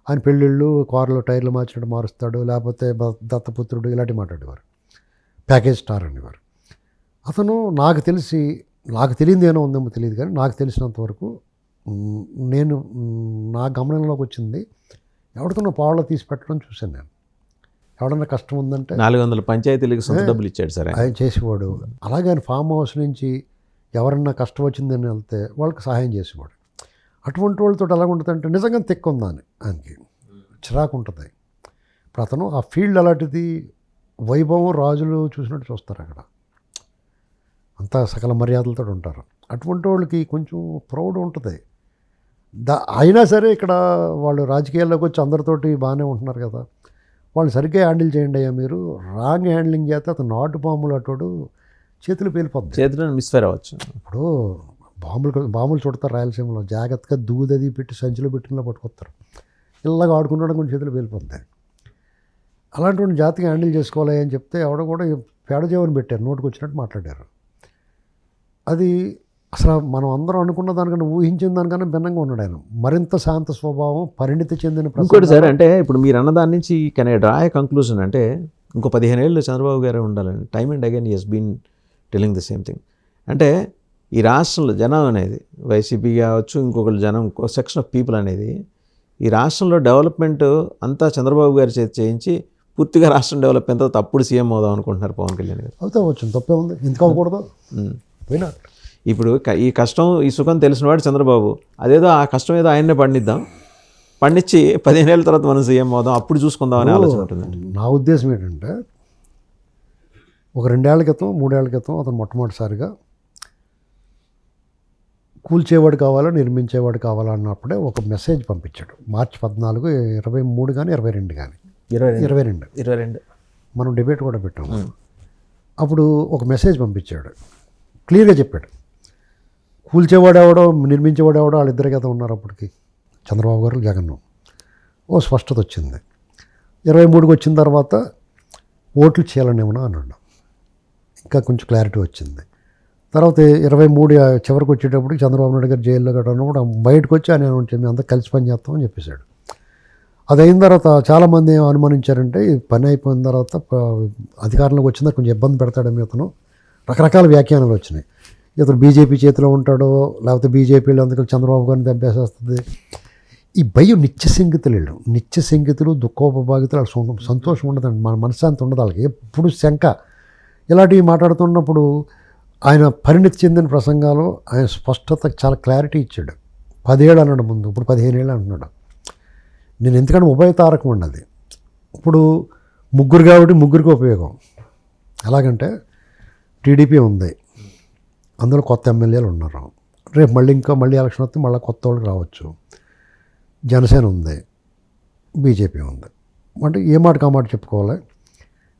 ఆయన పెళ్ళిళ్ళు కార్లో టైర్లు మార్చినట్టు మారుస్తాడు, లేకపోతే దత్తపుత్రుడు ఇలాంటివి మాట్లాడేవారు. ప్యాకేజ్ స్టార్ అనేవారు. అతను నాకు తెలియదు ఏమో ఉందేమో తెలియదు కానీ నాకు తెలిసినంతవరకు నేను నా గమనంలోకి వచ్చింది, ఎవరికన్నా పావులో తీసి పెట్టడం చూశాను నేను. ఎవడన్నా కష్టం ఉందంటే 400 పంచాయతీలకు సొంత డబ్బులు ఇచ్చాడు సార్ ఆయన చేసేవాడు. అలాగే ఆయన ఫామ్ హౌస్ నుంచి ఎవరన్నా కష్టం వచ్చిందని వెళ్తే వాళ్ళకి సహాయం చేసేవాడు. అటువంటి వాళ్ళతో ఎలా ఉంటుందంటే నిజంగా తెక్కుందని ఆయనకి చిరాకు ఉంటుంది. ఇప్పుడు అతను ఆ ఫీల్డ్ అలాంటిది, వైభవం రాజులు చూసినట్టు చూస్తారు అక్కడ, అంతా సకల మర్యాదలతో ఉంటారు. అటువంటి వాళ్ళకి కొంచెం ప్రౌడ్ ఉంటుంది. అయినా సరే ఇక్కడ వాళ్ళు రాజకీయాల్లోకి వచ్చి అందరితోటి బాగానే ఉంటున్నారు కదా, వాళ్ళు సరిగ్గా హ్యాండిల్ చేయండి అయ్యా. మీరు రాంగ్ హ్యాండ్లింగ్ చేస్తే అతను నాటు బాంబులు అటోడు చేతులు పేలిపోద్ది, చేతులు మిస్ఫైర్ అవ్వచ్చు. ఇప్పుడు బాంబులు చుడతారు రాయలసీమలో, జాగ్రత్తగా దూదది పెట్టి సంచిలో పెట్టినలా పట్టుకొస్తారు. ఇలాగా ఆడుకున్నాడు కొంచెం చేతులు పేలిపోద్ది. అలాంటి జాతికి హ్యాండిల్ చేసుకోవాలి అని చెప్తే ఎవడో కూడా పేడజేవని పెట్టారు, నోటుకు వచ్చినట్టు మాట్లాడారు. అది అసలు మనం అందరం అనుకున్న దానికన్నా ఊహించిన దానికన్నా భిన్నంగా ఉన్నాడు ఆయన. మరింత శాంత స్వభావం, పరిణితి చెందిన. ఇంకోటి సార్, అంటే ఇప్పుడు మీరు అన్నదాని నుంచి can I draw a conclusion అంటే ఇంకో 15 ఏళ్ళు చంద్రబాబు గారే ఉండాలని. Time and again he has been telling the same thing. అంటే ఈ రాష్ట్రంలో జనం అనేది వైసీపీ కావచ్చు, ఇంకొకరు జనం, ఇంకో సెక్షన్ ఆఫ్ పీపుల్ అనేది ఈ రాష్ట్రంలో డెవలప్మెంట్ అంతా చంద్రబాబు గారి చేతి చేయించి పూర్తిగా రాష్ట్రం డెవలప్ ఎంత తప్పుడు సీఎం అవుదాం అనుకుంటున్నారు పవన్ కళ్యాణ్ గారు. అవుతా వచ్చు, తప్పే ఉంది, ఎందుకు అవ్వకూడదు. పోయినా ఇప్పుడు ఈ కష్టం ఈ సుఖం తెలిసినవాడు చంద్రబాబు, అదేదో ఆ కష్టం ఏదో ఆయన్నే పండించి 15 ఏళ్ళ తర్వాత మనం సీఎం అవుదాం, అప్పుడు చూసుకుందాం అనే ఆలోచన ఉంటుందండి. నా ఉద్దేశం ఏంటంటే, ఒక 2 ఏళ్ల క్రితం 3 ఏళ్ల క్రితం అతను మొట్టమొదటిసారిగా కూల్చేవాడు కావాలా నిర్మించేవాడు కావాలా అన్నప్పుడే ఒక మెసేజ్ పంపించాడు. మార్చి 14, 23 కానీ 22 కానీ 22 మనం డిబేట్ కూడా పెట్టాము. అప్పుడు ఒక మెసేజ్ పంపించాడు, క్లియర్గా చెప్పాడు. కూల్చేవాడు ఎవడో నిర్మించేవాడు ఎవడో వాళ్ళిద్దరి కదా ఉన్నారు అప్పటికి, చంద్రబాబు గారు జగన్. ఓ స్పష్టత వచ్చింది. 23కి వచ్చిన తర్వాత ఓట్లు చేయాలనేమన్నా అన్నాడు. ఇంకా కొంచెం క్లారిటీ వచ్చింది. తర్వాత 23 చివరికి వచ్చేటప్పటికి చంద్రబాబు నాయుడు గారు జైల్లో కూడా బయటకు వచ్చి ఆయన మేము అంతా కలిసి పని చేస్తామని చెప్పేశాడు. అది అయిన తర్వాత చాలామంది ఏం అనుమానించారంటే ఈ పని అయిపోయిన తర్వాత అధికారంలోకి వచ్చిందా కొంచెం ఇబ్బంది పెడతాడేమో ఇతను, రకరకాల వ్యాఖ్యానాలు వచ్చినాయి. ఇతను బీజేపీ చేతిలో ఉంటాడో లేకపోతే బీజేపీలో అందుకు చంద్రబాబు గారిని దెబ్బేసేస్తుంది. ఈ భయం నిత్య శంకితులు దుఃఖోపభాగితులు వాళ్ళకి సంతోషం ఉండదండి, మన మనశ్శాంతి ఉండదు వాళ్ళకి, ఎప్పుడు శంక. ఇలాంటివి మాట్లాడుతున్నప్పుడు ఆయన పరిణితి చెందిన ప్రసంగాలు ఆయన స్పష్టత చాలా క్లారిటీ ఇచ్చాడు. 10 ఏళ్ళు అన్నాడు ముందు, ఇప్పుడు 15 ఏళ్ళు అంటున్నాడు. నేను ఎందుకంటే ఉభయతారకం ఉన్నది. ఇప్పుడు ముగ్గురు కాబట్టి ముగ్గురికి ఉపయోగం. ఎలాగంటే టీడీపీ ఉంది, అందులో కొత్త ఎమ్మెల్యేలు ఉన్నారు, రేపు మళ్ళీ ఎలక్షన్ వస్తే మళ్ళీ కొత్త వాళ్ళకి రావచ్చు. జనసేన ఉంది, బీజేపీ ఉంది. అంటే ఏ మాటకు ఆ మాట చెప్పుకోవాలి.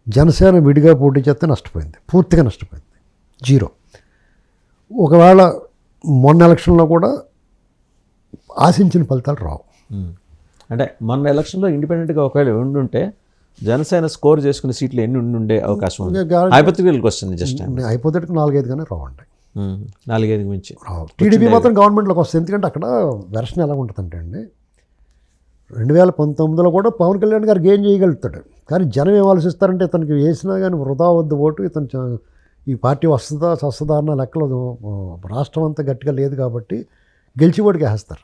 జనసేన విడిగా పోటీ చేస్తే నష్టపోయింది, పూర్తిగా నష్టపోయింది, 0. ఒకవేళ మొన్న ఎలక్షన్లో కూడా ఆశించిన ఫలితాలు రావు. అంటే మొన్న ఎలక్షన్లో ఇండిపెండెంట్గా ఒకవేళ ఉండుంటే జనసేన స్కోర్ చేసుకునే సీట్లు ఎన్ని ఉండే అవకాశం ఉంది? హైపోథెటికల్ క్వశ్చన్, జస్ట్ హైపోథెటికల్ 4-5 కానీ రావండి, 4-5 మించి రావు. టీడీపీ మాత్రం గవర్నమెంట్లోకి వస్తుంది. ఎందుకంటే అక్కడ వెర్షన్ ఎలా ఉంటుందంటే అండి, 2019లో కూడా పవన్ కళ్యాణ్ గారు గెయిన్ చేయగలుగుతాడు, కానీ జనం ఏం ఆలోచిస్తారంటే ఇతనికి వేసినా కానీ వృధా వద్దు ఓటు, ఇతను ఈ పార్టీ వస్తుందా అన్న లెక్కలో రాష్ట్రం అంతా గట్టిగా లేదు కాబట్టి గెలిచి ఓటుకి వేస్తారు.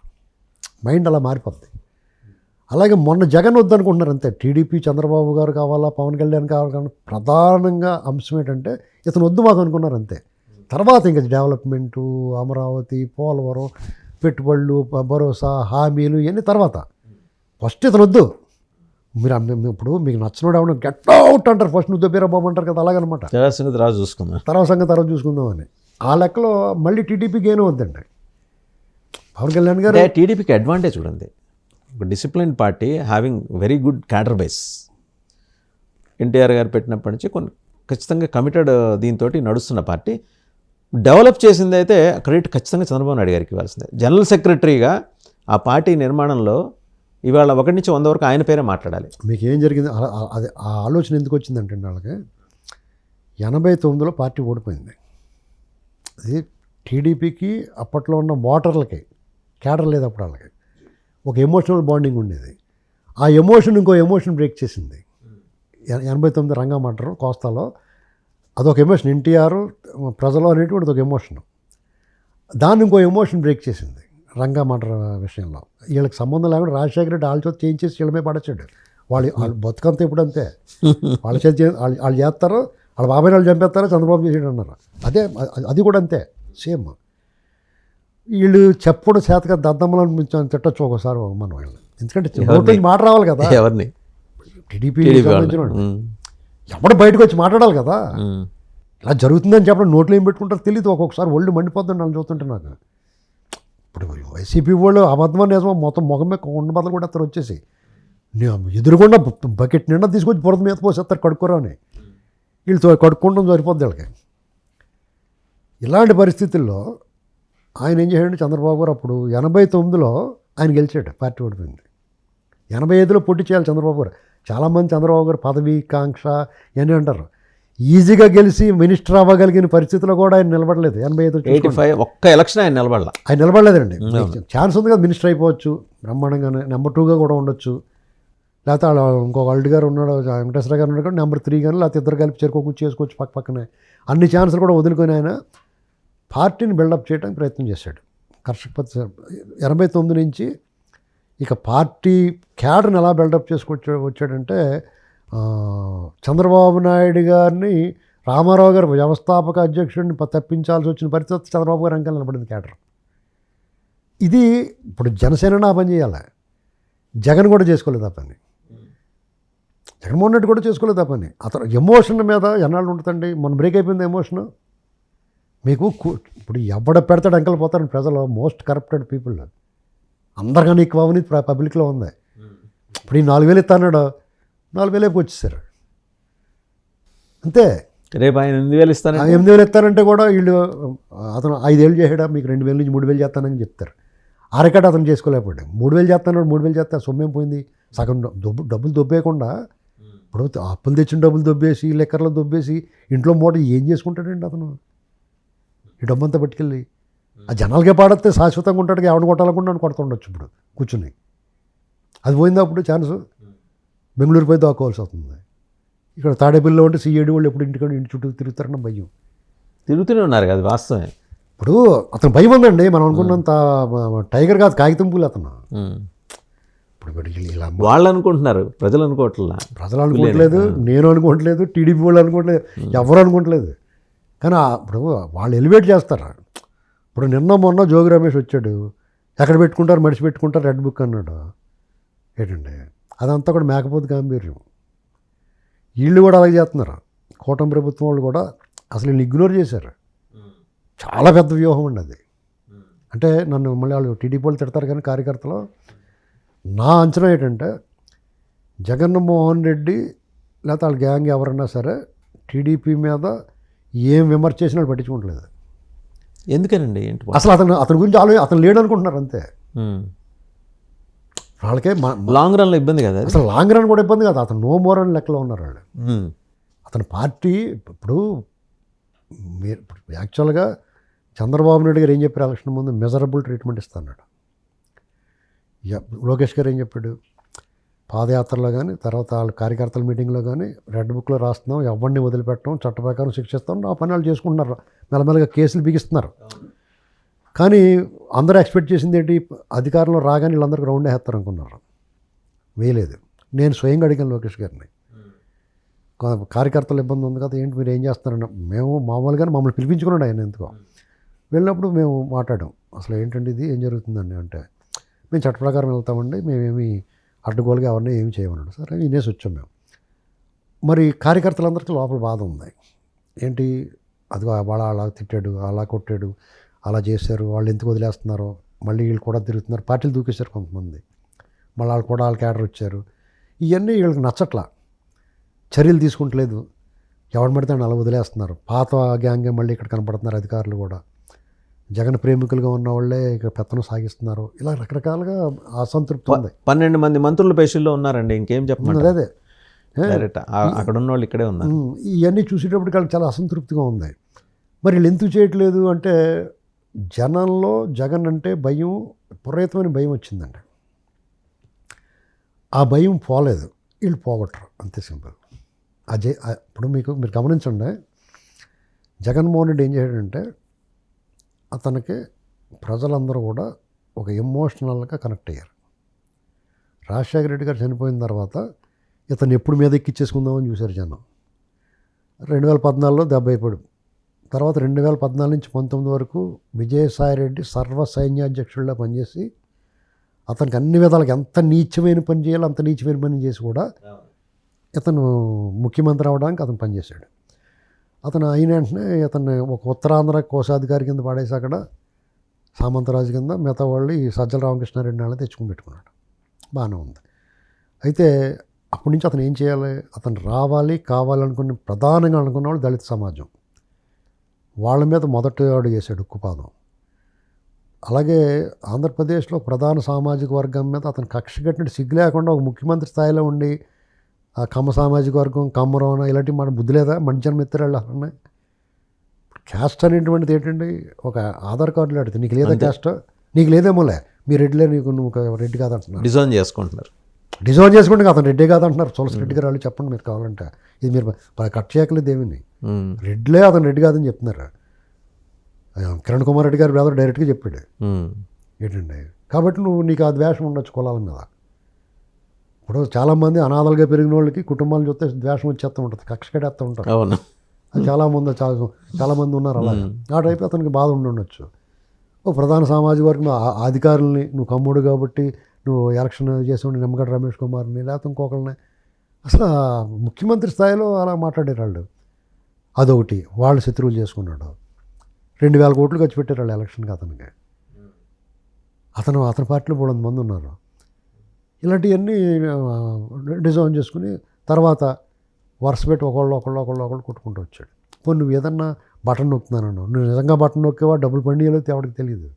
మైండ్ అలా మారిపోద్ది. అలాగే మొన్న జగన్ వద్దనుకుంటున్నారు అంతే. టీడీపీ చంద్రబాబు గారు కావాలా, పవన్ కళ్యాణ్ కావాలా, ప్రధానంగా అంశం ఏంటంటే ఇతను వద్దు మాకు అనుకున్నారు అంతే. తర్వాత ఇంకా డెవలప్మెంటు, అమరావతి, పోలవరం, పెట్టుబడులు, భరోసా, హామీలు ఇవన్నీ తర్వాత. ఫస్ట్ ఇతను వద్దు, మీరు ఇప్పుడు మీకు నచ్చినోడు ఏమన్నా గెట్ అవుట్ అంటారు, ఫస్ట్ నువ్వు దొబ్బేరా బాబు అంటారు కదా, అలాగనమాట. తర్వాత సంగతి తర్వాత చూసుకుందామని ఆ లెక్కలో మళ్ళీ టీడీపీ గెయిన్ వద్దండి. పవన్ కళ్యాణ్ గారు టీడీపీకి అడ్వాంటేజ్ కూడా ఉంది. ఒక discipline party having very good cadre base. NTR గారు పెట్టినప్పటి నుంచి ఖచ్చితంగా కమిటెడ్ దీంతో నడుస్తున్న పార్టీ. డెవలప్ చేసింది అయితే క్రెడిట్ ఖచ్చితంగా చంద్రబాబు నాయుడు గారికి ఇవ్వాల్సిందే. జనరల్ సెక్రటరీగా ఆ పార్టీ నిర్మాణంలో ఇవాళ 1 నుంచి 100 వరకు ఆయన పేరే మాట్లాడాలి. మీకు ఏం జరిగింది, అది ఆ ఆలోచన ఎందుకు వచ్చిందంటే వాళ్ళకి 89లో పార్టీ ఓడిపోయింది. అది టీడీపీకి అప్పట్లో ఉన్న ఓటర్లకి క్యాడర్ లేదు అప్పుడు, వాళ్ళకి ఒక ఎమోషనల్ బాండింగ్ ఉండేది. ఆ ఎమోషన్ ఇంకో ఎమోషన్ బ్రేక్ చేసింది. 89 రంగా మర్డర్ కోస్తాలో అదొక ఎమోషన్, ఎన్టీఆర్ ప్రజలు అనేటువంటి ఒక ఎమోషన్. దాన్ని ఇంకో ఎమోషన్ బ్రేక్ చేసింది రంగా మర్డర్ విషయంలో. వీళ్ళకి సంబంధం లేకుండా రాజశేఖర రెడ్డి వాళ్ళ చేత చేయించేసి వీళ్ళ మీద పడచ్చాడు. వాళ్ళు బతుకంతా ఇప్పుడు అంతే, వాళ్ళ చేత వాళ్ళు చేస్తారు, వాళ్ళ బాబాయ్ వాళ్ళు చంపేస్తారు, చంద్రబాబు చేసాడు అన్నారు. అది కూడా అంతే సేమ్. వీళ్ళు చెప్పుడు చేతగా దద్దమ్మలను తిట్టచ్చు ఒకసారి మనం వీళ్ళు, ఎందుకంటే మాట రావాలి కదా. ఎవరిని? టీడీపీ ఎవడు బయటకు వచ్చి మాట్లాడాలి కదా. ఇలా జరుగుతుందని చెప్పడం నోట్లో ఏం పెట్టుకుంటారో తెలియదు. ఒక్కొక్కసారి ఒళ్ళు మండిపోతుంది వాళ్ళు చూస్తుంటే. నాకు ఇప్పుడు వైసీపీ వాళ్ళు అబద్ధమని నిజమో మొత్తం మొగం మీద కొండ బదులు కూడా అతను వచ్చేసి ఎదురుకుండా బకెట్ నిండా తీసుకొచ్చి బురద మీద పోసేస్తారు కడుక్కోరా అని. వీళ్ళతో కడుక్కోవడం సరిపోద్ది వీళ్ళకి. ఇలాంటి పరిస్థితుల్లో ఆయన ఏం చేశాడు చంద్రబాబు గారు, అప్పుడు 89లో ఆయన గెలిచాడు, పార్టీ ఓడిపోయింది. 85లో పోటీ చేయాలి చంద్రబాబు గారు. చాలామంది చంద్రబాబు గారు పదవి కాంక్ష ఇవన్నీ అంటారు. ఈజీగా గెలిచి మినిస్టర్ అవ్వగలిగిన పరిస్థితిలో కూడా ఆయన నిలబడలేదు. 85 ఒక్క ఎలక్షన్ ఆయన నిలబడలేదండి. ఛాన్స్ ఉంది కదా, మినిస్టర్ అయిపోవచ్చు బ్రహ్మాండంగానే, నెంబర్ 2గా కూడా ఉండొచ్చు. లేకపోతే ఇంకొక అల్డ్ గారు ఉన్నాడు, వెంకటేశ్వర గారు ఉన్నాడు, నెంబర్ 3 కానీ లేకపోతే ఇద్దరు కలిపి చేసుకోవచ్చు పక్కనే. అన్ని ఛాన్సులు కూడా వదులుకొని ఆయన పార్టీని బిల్డప్ చేయడానికి ప్రయత్నం చేశాడు. కర్షక 89 నుంచి ఇక పార్టీ క్యాడర్ని ఎలా బిల్డప్ వచ్చాడంటే, చంద్రబాబు నాయుడు గారిని రామారావు గారు వ్యవస్థాపక అధ్యక్షుడిని తప్పించాల్సి వచ్చిన పరిస్థితి చంద్రబాబు గారు అంకెలు నిలబడింది క్యాడర్. ఇది ఇప్పుడు జనసేన పని చేయాలి, జగన్ కూడా చేసుకోలేదు ఆ పని, జగన్మోహన్ రెడ్డి కూడా చేసుకోలేదు ఆ పని. అతను ఎమోషన్ మీద ఎన్నాళ్ళు ఉంటుందండి. మొన్న బ్రేక్ అయిపోయింది ఎమోషన్. మీకు ఇప్పుడు ఎవడ పెడతాడు అంకెలు పోతారని ప్రజలు, మోస్ట్ కరప్టెడ్ పీపుల్, అందరికన్నా ఎక్కువ అవినీతి పబ్లిక్లో ఉంది. ఇప్పుడు ఈ 4,000 ఇస్తాడు, 4,000 వచ్చేసారు అంతే. రేపు ఆయన 8,000 ఇస్తాను, 8,000 ఇస్తానంటే కూడా వీళ్ళు అతను 5 ఏళ్ళు చేసాడా, మీకు 2,000 నుంచి 3,000 చేస్తానని చెప్తారు. అరకట అతను చేసుకోలేకపోయాడు. 3,000 చేస్తాడు, 3,000 చేస్తా సొమ్మేం పోయింది. సగం డబ్బులు దొబ్బేయకుండా ఇప్పుడు అప్పులు తెచ్చిన డబ్బులు దొబ్బేసి లెక్కర్లో దొబ్బేసి ఇంట్లో మూట ఏం చేసుకుంటాడండి అతను? ఈ డబ్బంతా పట్టుకెళ్ళి ఆ జనాలకే పాడితే శాశ్వతంగా ఉంటాడు, ఎవరిని కొట్టాలనుకుంటే నన్ను కొడుతుండొచ్చు ఇప్పుడు కూర్చుని. అది పోయిందా అప్పుడు ఛాన్స్? బెంగళూరు పోయి దాక్కోవాల్సి వస్తుంది. ఇక్కడ తాడేపల్లిలో ఉంటే సిఐడి వాళ్ళు ఎప్పుడు ఇంటి చుట్టూ తిరుగుతారన్న భయం. తిరుగుతూనే ఉన్నారు కదా, వాస్తవమే. ఇప్పుడు అతను భయం ఉందండి, మనం అనుకున్నంత టైగర్ కాదు, కాగితం పూలు అతను. ఇప్పుడు ఇలా వాళ్ళు అనుకుంటున్నారు, ప్రజలు అనుకోవట్లా. ప్రజలు అనుకోవట్లేదు, నేను అనుకోవట్లేదు, టీడీపీ వాళ్ళు అనుకోవట్లేదు, ఎవరు అనుకోవట్లేదు. కానీ ఇప్పుడు వాళ్ళు ఎలివేట్ చేస్తారు. ఇప్పుడు నిన్న మొన్న జోగి రమేష్ వచ్చాడు, ఎక్కడ పెట్టుకుంటారు మడిచి పెట్టుకుంటారు రెడ్ బుక్ అన్నాడు. ఏంటండి అదంతా కూడా మేకపోతే గాంభీర్యం. వీళ్ళు కూడా అలాగే చేస్తున్నారు. కూటమి ప్రభుత్వం వాళ్ళు కూడా అసలు వీళ్ళు ఇగ్నోర్ చేశారు. చాలా పెద్ద వ్యూహం అండి అది. అంటే నన్ను మళ్ళీ వాళ్ళు టీడీపీ వాళ్ళు తిడతారు కానీ కార్యకర్తలు, నా అంచనా ఏంటంటే జగన్మోహన్ రెడ్డి లేకపోతే వాళ్ళ గ్యాంగ్ ఎవరన్నా సరే టీడీపీ మీద ఏం విమర్శ చేసినా వాళ్ళు పట్టించుకోవట్లేదు. ఎందుకనండి? ఏంటి అసలు అతని గురించి అతను లేడు అనుకుంటున్నారు అంతే. వాళ్ళకే లాంగ్ రన్లో ఇబ్బంది కదా. అసలు లాంగ్ రన్ కూడా ఇబ్బంది కాదు, అతను నో మోర్ అని లెక్కలో ఉన్నారు వాళ్ళు. అతని పార్టీ ఇప్పుడు మీరు యాక్చువల్గా చంద్రబాబు నాయుడు గారు ఏం చెప్పారు ఎలక్షన్ ముందు? Measurable treatment ఇస్తాన్నాడు. లోకేష్ గారు ఏం చెప్పాడు? పాదయాత్రలో కానీ తర్వాత వాళ్ళ కార్యకర్తల మీటింగ్లో కానీ రెడ్ బుక్లో రాస్తున్నాం, ఎవరిని వదిలిపెట్టడం, చట్ట ప్రకారం శిక్షిస్తాం, ఆ పని వాళ్ళు చేసుకుంటున్నారు. మెల్లమెల్లగా కేసులు బిగిస్తున్నారు. కానీ అందరూ ఎక్స్పెక్ట్ చేసింది ఏంటి? అధికారంలో రాగానే వీళ్ళందరూ గ్రౌండ్ వేస్తారు అనుకున్నారు. వేయలేదు. నేను స్వయంగా అడిగాను లోకేష్ గారిని, కార్యకర్తల ఇబ్బంది ఉంది కదా, ఏంటి మీరు ఏం చేస్తున్నారన్న. మేము మామూలుగానే మమ్మల్ని పిలిపించుకున్నాడు ఆయన ఎందుకో. వెళ్ళినప్పుడు మేము మాట్లాడాం, అసలు ఏంటండి ఇది, ఏం జరుగుతుందండి అంటే, మేము చట్ట ప్రకారం వెళ్తామండి, మేమేమి అడ్డుగోలుగా ఎవరిని ఏమి చేయమన్నాడు. సరే వినేసి వచ్చాం మేము. మరి కార్యకర్తలందరికీ లోపల బాధ ఉంది. ఏంటి అది, వాళ్ళు అలా తిట్టాడు, అలా కొట్టాడు, అలా చేశారు, వాళ్ళు ఎందుకు వదిలేస్తున్నారో, మళ్ళీ వీళ్ళు కూడా తిరుగుతున్నారు, పార్టీలు దూకేశారు కొంతమంది, మళ్ళీ వాళ్ళు కూడా వాళ్ళ క్యాడర్ వచ్చారు. ఇవన్నీ వీళ్ళకి నచ్చట్లా, చర్యలు తీసుకుంటలేదు, ఎవరు పడితే అలా వదిలేస్తున్నారు. పాత గ్యాంగే మళ్ళీ ఇక్కడ కనపడుతున్నారు అధికారులు కూడా. జగన్ ప్రేమికులుగా ఉన్న వాళ్ళే ఇక పెత్తనం సాగిస్తున్నారు. ఇలా రకరకాలుగా అసంతృప్తి ఉంది. 12 మంది మంత్రుల పేషీల్లో ఉన్నారండి, ఇంకేం చెప్పండి. అదే అక్కడ ఉన్న వాళ్ళు ఇక్కడే ఉన్నారు. ఇవన్నీ చూసేటప్పటికి వాళ్ళకి చాలా అసంతృప్తిగా ఉంది. మరి వీళ్ళు ఎందుకు చేయట్లేదు అంటే, జనంలో జగన్ అంటే భయం, విపరీతమైన భయం వచ్చిందండి. ఆ భయం పోలేదు, వీళ్ళు పోగొట్టరు, అంతే సింపుల్. ఇప్పుడు మీరు గమనించండి, జగన్మోహన్ రెడ్డి ఏం చేయడంటే, అతనికి ప్రజలందరూ కూడా ఒక ఎమోషనల్గా కనెక్ట్ అయ్యారు. రాజశేఖర రెడ్డి గారు చనిపోయిన తర్వాత ఇతను ఎప్పుడు మీద ఎక్కిచ్చేసుకుందామని చూశారు జనం. 2014లో దెబ్బ అయిపోయాడు. తర్వాత 2014 నుంచి 19 వరకు విజయసాయిరెడ్డి సర్వ సైన్యాధ్యక్షుడిగా పనిచేసి అతనికి అన్ని విధాలుగా ఎంత నీచమైన పని చేయాలో అంత నీచమైన పని చేసి కూడా ఇతను ముఖ్యమంత్రి అవ్వడానికి అతను పనిచేశాడు. అతను అయిన వెంటనే ఇతన్ని ఒక ఉత్తరాంధ్ర కోశాధికారి కింద పాడేసి అక్కడ సామంతరాజు కింద మిగతా వాళ్ళు ఈ సజ్జల రామకృష్ణారెడ్డి వాళ్ళని తెచ్చుకుని పెట్టుకున్నాడు. బాగానే ఉంది. అయితే అప్పటి నుంచి అతను ఏం చేయాలి? అతను కావాలనుకుని ప్రధానంగా అనుకున్న వాళ్ళు దళిత సమాజం, వాళ్ళ మీద మొదటి అడుగు వేసాడు ఉక్కుపాదం. అలాగే ఆంధ్రప్రదేశ్లో ప్రధాన సామాజిక వర్గం మీద అతను కక్ష కట్టినట్టు సిగ్గు లేకుండా ఒక ముఖ్యమంత్రి స్థాయిలో ఉండి ఆ కమ్మ సామాజిక వర్గం, కమ్మరోన ఇలాంటివి మన బుద్ధి లేదా? మంచి మిత్రులు అలా క్యాస్ట్ అనేటువంటిది ఏంటండి? ఒక ఆధార్ కార్డులో అడిగితే నీకు లేదా క్యాస్ట్, నీకు లేదేమోలే, మీ రెడ్డిలే, నువ్వు రెడ్డి కాదంటున్నారు, డిజైన్ చేసుకుంటున్నారు. డిజైన్ చేసుకుంటే అతను రెడ్డి కాదంటున్నారు. తులసి రెడ్డి గారు వాళ్ళు చెప్పండి మీరు కావాలంటే, ఇది మీరు కట్ చేయకలేదు ఏమని, రెడ్డిలే అతను రెడ్డి కాదని చెప్తున్నారు. కిరణ్ కుమార్ రెడ్డి గారు బ్రదర్ డైరెక్ట్గా చెప్పాడు ఏంటండి. కాబట్టి నీకు ఆ ద్వేషం ఉండొచ్చు కులాల మీద. ఇప్పుడు చాలామంది అనాథలుగా పెరిగిన వాళ్ళకి కుటుంబాలను చూస్తే ద్వేషం వచ్చేస్తూ ఉంటుంది, కక్ష కట్టేస్తూ ఉంటారు. అవును, చాలామంది ఉన్నారు అలా. ఆ టైపు అతనికి బాధ ఉండొచ్చు. ఓ ప్రధాన సామాజిక వర్గం అధికారులని, నువ్వు కమ్ముడు కాబట్టి నువ్వు ఎలక్షన్ చేసేవాడిని నిమ్మగడ్డ రమేష్ కుమార్ని లేకపోతే ఇంకొకరిని, అసలు ముఖ్యమంత్రి స్థాయిలో అలా మాట్లాడారు వాళ్ళు. అదొకటి, వాళ్ళు శత్రువులు చేసుకున్నాడు. 2000 కోట్లు ఖర్చు పెట్టారు వాళ్ళు ఎలక్షన్కి అతనికి. అతని పార్టీలో 300 మంది ఉన్నారు. ఇలాంటివన్నీ డిజైన్ చేసుకుని తర్వాత వరుస పెట్టి ఒకళ్ళు కొట్టుకుంటూ వచ్చాడు. పోనీ నువ్వు ఏదన్నా బటన్ నొక్కుతున్నాను, నువ్వు నిజంగా బటన్ నొక్కేవా డబ్బులు పెండింగ్లో ఎవరికి తెలియదు.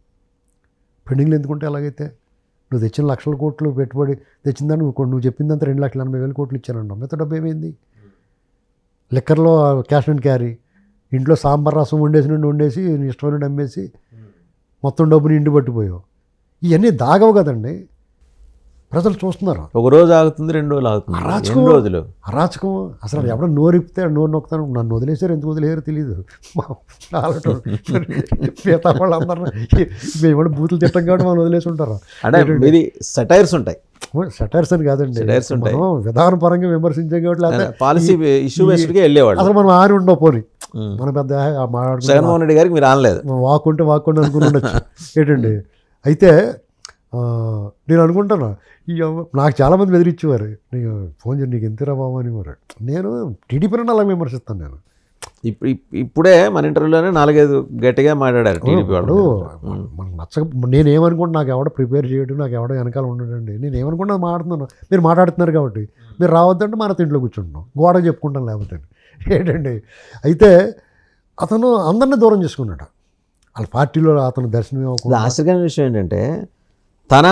పెండింగ్లు ఎందుకుంటే ఎలాగైతే నువ్వు తెచ్చిన లక్షల కోట్లు పెట్టుబడి తెచ్చిందని నువ్వు చెప్పిందంతా 2,80,000 కోట్లు ఇచ్చానంటావు. మిగతా డబ్బు ఏమైంది? లిక్కర్లో క్యాష్ అండ్ క్యారీ, ఇంట్లో సాంబార్ రసం వండేసి నీ ఇష్టమైన అమ్మేసి మొత్తం డబ్బుని ఇంటి పట్టిపోయావు. ఇవన్నీ దాగవు కదండి, ప్రజలు చూస్తున్నారు. ఒక రోజు ఆగుతుంది, 2 రోజులు ఆగుతుంది, 2 రోజులు అరాచకం. అసలు ఎవడో నోరిపితే నోరు నొక్కుతాను. నన్ను వదిలేసారు, ఎందుకు వదిలేరు తెలియదు. మిగతా వాళ్ళందరూ మేము బూతులు తిట్టం కాబట్టి మనం వదిలేసి ఉంటారు. అంటే ఇది సెటైర్స్ ఉంటాయి. సెటైర్స్ అని కాదండి, సెటైర్స్ ఉంటాయి, మనం విధానపరంగా విమర్శించాం కాబట్టి. పాలసీ ఇష్యూ బేస్డ్గా వెళ్ళేవాళ్ళు. అసలు మనం ఆరి ఉండవు పోని, మన పెద్ద మాట్లాడుకుని జగన్మోహన్ రెడ్డి గారికి మీరు ఆనలేదు, వాక్కుంటే అనుకుని ఉండొచ్చు ఏంటండి. అయితే నేను అనుకుంటాను, నాకు చాలామంది బెదిరించేవారు, నీకు ఫోన్ చేసి నీకు ఎంతరా బాబు అనేవారు. నేను టీడీపీని అలా విమర్శిస్తాను. నేను ఇప్పుడే మన ఇంటర్వ్యూలోనే 4-5 గట్టిగా మాట్లాడారు టీడీపీ వాళ్ళు. మనకు నచ్చక నేనేమనుకుంటే నాకు ఎవడో ప్రిపేర్ చేయడం, నాకు ఎవడో వెనకాల ఉండడండి. నేను ఏమనుకుంటే మాట్లాడుతున్నాను, మీరు మాట్లాడుతున్నారు కాబట్టి మీరు రావద్దంటే మన ఇంట్లో కూర్చుంటున్నాం, గోడ చెప్పుకుంటాను లేకపోతే ఏంటండి. అయితే అతను అందరినీ దూరం చేసుకున్నాడు. వాళ్ళ పార్టీలో అతను దర్శనం ఇవ్వకుండా. ఆశ్చర్యమైన విషయం ఏంటంటే తన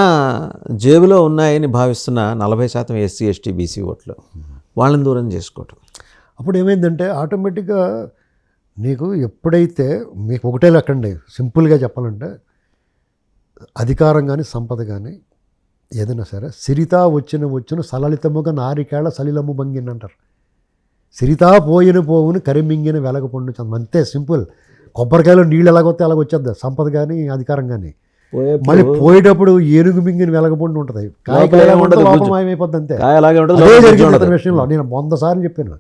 జేబులో ఉన్నాయని భావిస్తున్న 40% ఎస్సీ ఎస్టీ బీసీ ఓట్లు వాళ్ళని దూరం చేసుకోవటం. అప్పుడు ఏమైందంటే ఆటోమేటిక్గా నీకు ఎప్పుడైతే మీకు ఒకటే లెక్కండి, సింపుల్గా చెప్పాలంటే అధికారం కానీ సంపద కానీ ఏదైనా సరే సిరితా వచ్చిన సలలితముగా నారికేళ సలిలము భంగిన్ అంటారు. సిరితా పోయిన పోవును కరిమింగిన వెలగ పండు చంద, అంతే సింపుల్. కొబ్బరికాయలో నీళ్ళు ఎలాగొస్తే అలాగ వచ్చేద్ది సంపద కానీ అధికారం కానీ. మళ్ళీ పోయేటప్పుడు ఏనుగు మింగిన వెలగపండు ఉంటుంది, మాయమైపోద్ది అంతే. అదే జరిగింది ఇతని విషయంలో. నేను 100 సార్లు చెప్పాను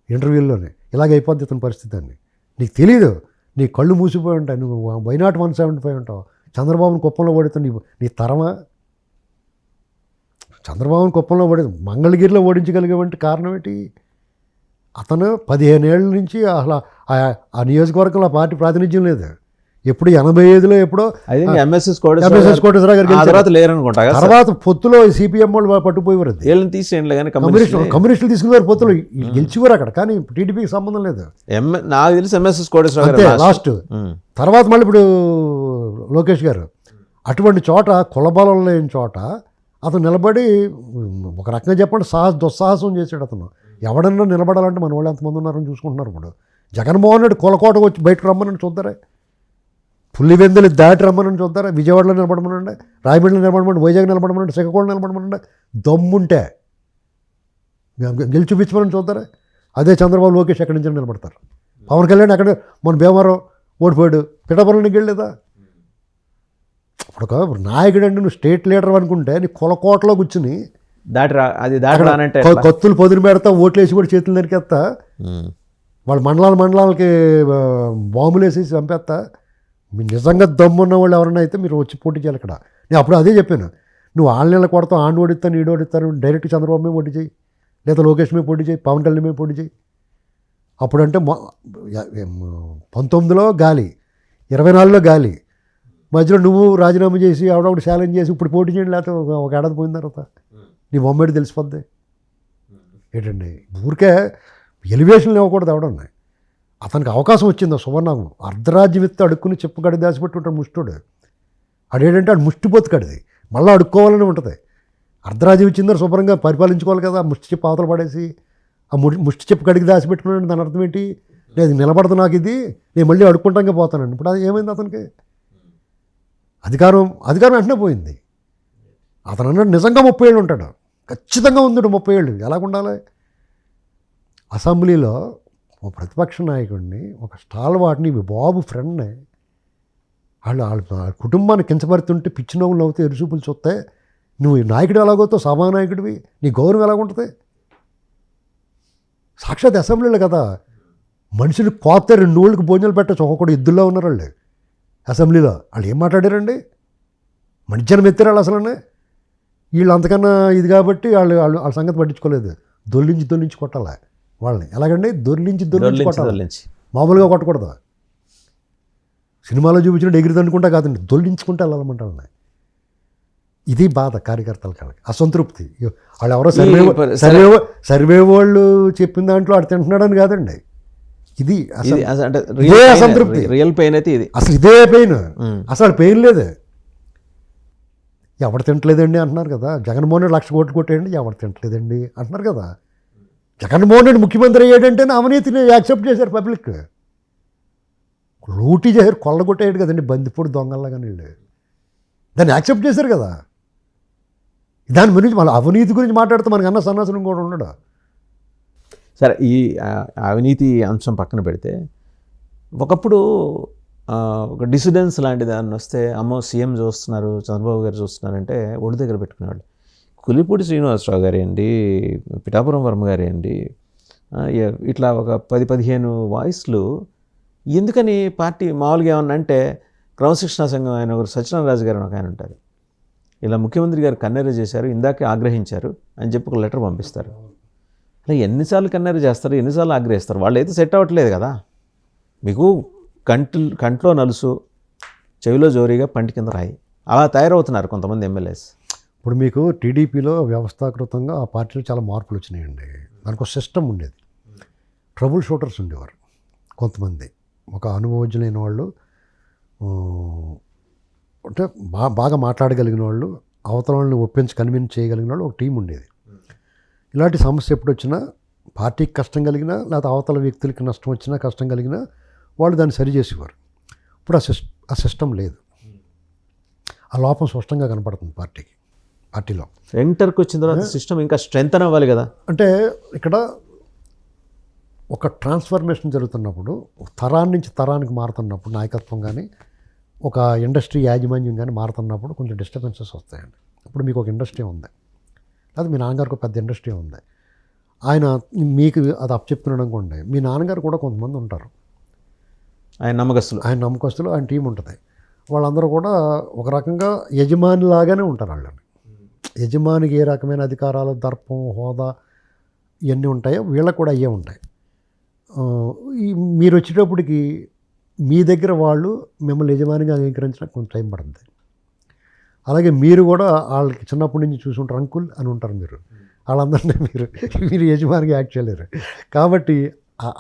ఇంటర్వ్యూల్లోనే, ఇలాగ అయిపోద్ది ఇతని పరిస్థితి అని. నీకు తెలియదు, నీ కళ్ళు మూసిపోయి ఉంటాయి, నువ్వు వైనాట్ 175 ఉంటావు. చంద్రబాబుని కుప్పంలో పడుతుంది నీ తరమా? చంద్రబాబుని కుప్పంలో పడి మంగళగిరిలో ఓడించగలిగేవంటి కారణం ఏంటి? అతను 15 ఏళ్ళ నుంచి అసలు ఆ నియోజకవర్గంలో ఆ పార్టీ ప్రాతినిధ్యం లేదు. ఎప్పుడు 85లో ఎప్పుడో ఎంఎస్ఎస్ కోటేశ్వరరావు గారు తర్వాత పొత్తులో సిపిఎం వాళ్ళు పట్టుపోయేవారు. కమ్యూనిస్టులు తీసుకునేవారు, పొత్తులో గెలిచివారు అక్కడ, కానీ టీడీపీకి సంబంధం లేదు. నాకు తెలిసి ఎంఎస్ఎస్ కోటేశ్వరరావు లాస్ట్. తర్వాత మళ్ళీ ఇప్పుడు లోకేష్ గారు. అటువంటి చోట కులబలం లేని చోట అతను నిలబడి ఒక రకంగా చెప్పండి దుస్సాహసం చేశాడు. అతను ఎవడన్నా నిలబడాలంటే మన వాళ్ళు ఎంతమంది ఉన్నారని చూసుకుంటున్నారు. ఇప్పుడు జగన్మోహన్ రెడ్డి కొలకోటకు వచ్చి బయటకు రమ్మని చూద్దారే, పులివెందులు దాటి రమ్మని చూద్దారా, విజయవాడలో నిలబడమనండి, రాయమండ్రిలో నిలబడమని, వైజాగ్ నిలబడమనండి, శ్రీకాకుళం నిలబడమనండి, దమ్ముంటే గెలిచి చూపించమని చూద్దారా. అదే చంద్రబాబు లోకేష్ ఎక్కడి నుంచి నిలబడతారు. పవన్ కళ్యాణ్ అక్కడ మన భీమవరం ఓడిపోయాడు, పిఠాపురం గెళ్ళేదా. ఇప్పుడు ఒక నాయకుడు అంటే నువ్వు స్టేట్ లీడర్ అనుకుంటే నీ కులకోటలో కూర్చుని కత్తులు పొదిని పెడతా, ఓట్లు వేసి కూడా చేతులు నరికేస్తా, వాళ్ళ మండలాలకి బాంబులు వేసేసి చంపేస్తా. మీరు నిజంగా దమ్మున్న వాళ్ళు ఎవరైనా అయితే మీరు వచ్చి పోటీ చేయాలి ఇక్కడ. నేను అప్పుడు అదే చెప్పాను, నువ్వు ఆన్లైన్లో కొడతావు, ఆండు ఓడిస్తాను, ఈడు ఓడిస్తాను, డైరెక్ట్ చంద్రబాబు మీద పోటీ చేయి, లేదా లోకేష్ మీద పోటీ చేయి, పవన్ కళ్యాణ్ మీద పోటీ చేయి. అప్పుడంటే 19లో గాలి, 24లో గాలి, మధ్యలో నువ్వు రాజీనామా చేసి ఆవిడొకటి ఛాలెంజ్ చేసి ఇప్పుడు పోటీ చేయండి, లేకపోతే ఒక ఏడాది పోయిన తర్వాత నీ బొమ్మేటి తెలిసిపోద్ది ఏంటండి. ఊరికే ఎలివేషన్లు ఇవ్వకూడదు ఎవడన్నా. అతనికి అవకాశం వచ్చింది సువర్ణాంగం, అర్ధరాజ్యం ఎత్తి అడుక్కుని చెప్పుకడి దాచిపెట్టి ఉంటాడు ముష్టుడు. అడేంటంటే ఆడు ముష్టి బతుకడిది, మళ్ళీ అడుక్కోవాలని ఉంటుంది. అర్ధరాజ్యం ఇచ్చిందని శుభ్రంగా పరిపాలించుకోవాలి కదా. ముష్టి చెప్పు అవతల పడేసి ఆ ముష్టి చెప్పు కడిగి దాచిపెట్టుకున్నాడు, దాని అర్థం ఏంటి? నేను నిలబడదు, నాకు ఇది, నేను మళ్ళీ అడుక్కుంటాకే పోతానండి. ఇప్పుడు అది ఏమైంది అతనికి? అధికారం వెంటనే పోయింది. అతను అన్నాడు నిజంగా 30 ఏళ్ళు ఉంటాడు, ఖచ్చితంగా ఉంది 30 ఏళ్ళు. ఎలాగుండాలి? అసెంబ్లీలో ఒక ప్రతిపక్ష నాయకుడిని, ఒక స్టాల్ వాటిని, మీ బాబు ఫ్రెండ్ని వాళ్ళ కుటుంబాన్ని కించపడుతుంటే పిచ్చి నవ్వులు అవుతాయి, ఎరుసూపులు చూస్తే నువ్వు నాయకుడు ఎలాగవుతావు, సభానాయకుడివి, నీ గౌరవం ఎలాగుంటుంది? సాక్షాత్ అసెంబ్లీలో కదా మనుషులు కోత 2 రోజులకి భోజనాలు పెట్టచ్చు, ఒక్కొక్కడు ఇద్దుల్లో ఉన్నారు వాళ్ళు అసెంబ్లీలో. వాళ్ళు ఏం మాట్లాడారండి? మధ్యాహ్నం ఎత్తారు వాళ్ళు అసలు. వీళ్ళు అంతకన్నా ఇది కాబట్టి వాళ్ళ సంగతి పట్టించుకోలేదు. దొల్లించి కొట్టాలి వాళ్ళని. ఎలాగండి? దొర్లించి కొట్టాలి, మామూలుగా కొట్టకూడదు. సినిమాలో చూపించిన ఎగిరి అనుకుంటా కాదండి, దొల్లించుకుంటే వెళ్ళాలన్నమాట వాళ్ళని. ఇది బాధ కార్యకర్తల కాళ్ళకి, అసంతృప్తి. వాళ్ళు ఎవరో సర్వే వాళ్ళు చెప్పిన దాంట్లో ఆడు తింటున్నాడని కాదండి, ఇది అసంతృప్తి. రియల్ పెయిన్ అయితే ఇది. అసలు ఇదే పెయిన్, అసలు పెయిన్ లేదు. ఎవరు తింటలేదండి అంటున్నారు కదా. జగన్మోహన్ రెడ్డి 1,00,000 కోట్లు కొట్టేయండి, ఎవరు తింటలేదండి అంటున్నారు కదా. జగన్మోహన్ రెడ్డి ముఖ్యమంత్రి అయ్యాడంటేనే అవినీతిని యాక్సెప్ట్ చేశారు పబ్లిక్. లూటీ చేశారు, కొల్లగొట్టేయడు కదండి బందిపూడి దొంగల్లాగా వీళ్ళు. దాన్ని యాక్సెప్ట్ చేశారు కదా. దాని గురించి మళ్ళీ అవినీతి గురించి మాట్లాడితే మనకు అన్న సన్నాసనం కూడా ఉండడు. సరే, ఈ అవినీతి అంశం పక్కన పెడితే ఒకప్పుడు ఒక డిసిడెన్స్ లాంటి దాన్ని వస్తే అమ్మో సీఎం చూస్తున్నారు, చంద్రబాబు గారు చూస్తున్నారంటే ఒడి దగ్గర పెట్టుకునేవాళ్ళు. కులిపూడి శ్రీనివాసరావు గారు ఏంటి, పిఠాపురం వర్మ గారు ఏంటి, ఇట్లా ఒక 10-15 వాయిస్లు. ఎందుకని పార్టీ మామూలుగా ఏమన్నా అంటే క్రమశిక్షణా సంఘం ఆయన ఒకరు సత్యనారాయణ గారు ఒక ఆయన ఉంటారు, ఇలా ముఖ్యమంత్రి గారు కన్నెర చేశారు, ఇందాకే ఆగ్రహించారు అని చెప్పి ఒక లెటర్ పంపిస్తారు. అలా ఎన్నిసార్లు కన్నెర చేస్తారు, ఎన్నిసార్లు ఆగ్రహిస్తారు? వాళ్ళు అయితే సెట్ అవ్వట్లేదు కదా. మీకు కంట్లో నలుసు, చెవిలో జోరీగా, పంటి కింద రాయి, అలా తయారవుతున్నారు కొంతమంది ఎమ్మెల్యేస్. ఇప్పుడు మీకు టీడీపీలో వ్యవస్థాకృతంగా ఆ పార్టీలో చాలా మార్పులు వచ్చినాయండి. దానికి ఒక సిస్టమ్ ఉండేది. ట్రబుల్ షూటర్స్ ఉండేవారు కొంతమంది, ఒక అనుభవజ్ఞులైన వాళ్ళు, అంటే బాగా మాట్లాడగలిగిన వాళ్ళు, అవతల వాళ్ళని ఒప్పించి కన్విన్స్ చేయగలిగిన వాళ్ళు ఒక టీం ఉండేది. ఇలాంటి సమస్య ఎప్పుడు వచ్చినా, పార్టీకి కష్టం కలిగినా లేకపోతే అవతల వ్యక్తులకి నష్టం వచ్చినా, కష్టం కలిగినా వాళ్ళు దాన్ని సరిచేసేవారు. ఇప్పుడు ఆ సిస్టమ్ లేదు. ఆ లోపం స్పష్టంగా కనపడుతుంది పార్టీలో. ఎంటర్కి వచ్చిన తర్వాత సిస్టమ్ ఇంకా స్ట్రెంగ్తన్ అవ్వాలి కదా. అంటే ఇక్కడ ఒక ట్రాన్స్ఫర్మేషన్ జరుగుతున్నప్పుడు, తరాన్ని నుంచి తరానికి మారుతున్నప్పుడు, నాయకత్వం కానీ ఒక ఇండస్ట్రీ యాజమాన్యం కానీ మారుతున్నప్పుడు కొంచెం డిస్టర్బెన్సెస్ వస్తాయండి. ఇప్పుడు మీకు ఒక ఇండస్ట్రీ ఉంది, లేదా మీ నాన్నగారికి ఒక పెద్ద ఇండస్ట్రీ ఉంది, ఆయన మీకు అది అప్పచెప్తున్నాడు అనుకోండి, మీ నాన్నగారు కూడా కొంతమంది ఉంటారు, ఆయన నమ్మకస్తులు, ఆయన టీం ఉంటుంది. వాళ్ళందరూ కూడా ఒక రకంగా యజమాని లాగానే ఉంటారు. వాళ్ళని యజమానికి ఏ రకమైన అధికారాలు, దర్పం, హోదా ఇవన్నీ ఉంటాయో వీళ్ళకు కూడా అయ్యే ఉంటాయి. మీరు వచ్చేటప్పటికి మీ దగ్గర వాళ్ళు మిమ్మల్ని యజమానిగా అంగీకరించడానికి కొంచెం టైం పడుతుంది. అలాగే మీరు కూడా వాళ్ళకి చిన్నప్పటి నుంచి చూసి ఉంటారు, అంకుల్ అని ఉంటారు మీరు. వాళ్ళందరినీ మీరు యజమానిగా యాక్ట్ చేయలేరు. కాబట్టి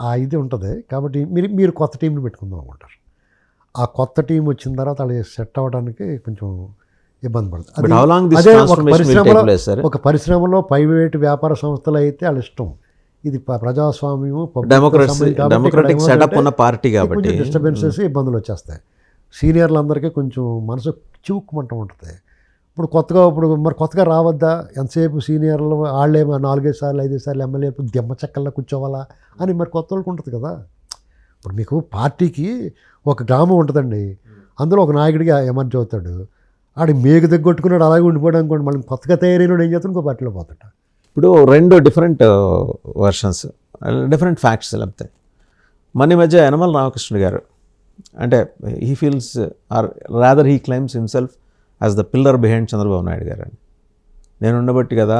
ఆ ఇది ఉంటుంది. కాబట్టి మీరు కొత్త టీంని పెట్టుకుందాం అనుకుంటారు. ఆ కొత్త టీం వచ్చిన తర్వాత వాళ్ళు సెట్ అవ్వడానికి కొంచెం ఇబ్బంది పడుతుంది. అదే ఒక పరిశ్రమలో ప్రైవేట్ వ్యాపార సంస్థలు అయితే వాళ్ళ ఇష్టం. ఇది ప్రజాస్వామ్యము, డెమోక్రటిక్ సెటప్ ఉన్న పార్టీ కాబట్టి డిస్టర్బెన్సెస్, ఇబ్బందులు వచ్చేస్తాయి. సీనియర్లందరికీ కొంచెం మనసు చివుక్కుమంటూ ఉంటుంది. ఇప్పుడు కొత్తగా రావద్దా, ఎంతసేపు సీనియర్లు వాళ్ళే 4-5 సార్లు 5 సార్లు ఎమ్మెల్యే దెమ్మ చెక్కల్లో కూర్చోవాలా అని మరి కొత్త వాళ్ళకి ఉంటుంది కదా. ఇప్పుడు మీకు పార్టీకి ఒక గ్రామం ఉంటుందండి, అందులో ఒక నాయకుడిగా ఎమర్జీ అవుతాడు, ఆడి మేకు దగ్గొట్టుకున్నాడు అలాగే ఉండిపోయాడు అనుకోండి, మళ్ళీ కొత్తగా తయారైన ఏం చేస్తాడు, ఇంకో పార్టీలో పోతాడు. ఇప్పుడు 2 డిఫరెంట్ వర్షన్స్, డిఫరెంట్ ఫ్యాక్ట్స్ లేకపోతే. మన మధ్య యనమల రామకృష్ణుడు గారు అంటే he feels or rather he claims himself as the pillar behind Chandrababu Naidu గారు అని. నేను ఉండబట్టి కదా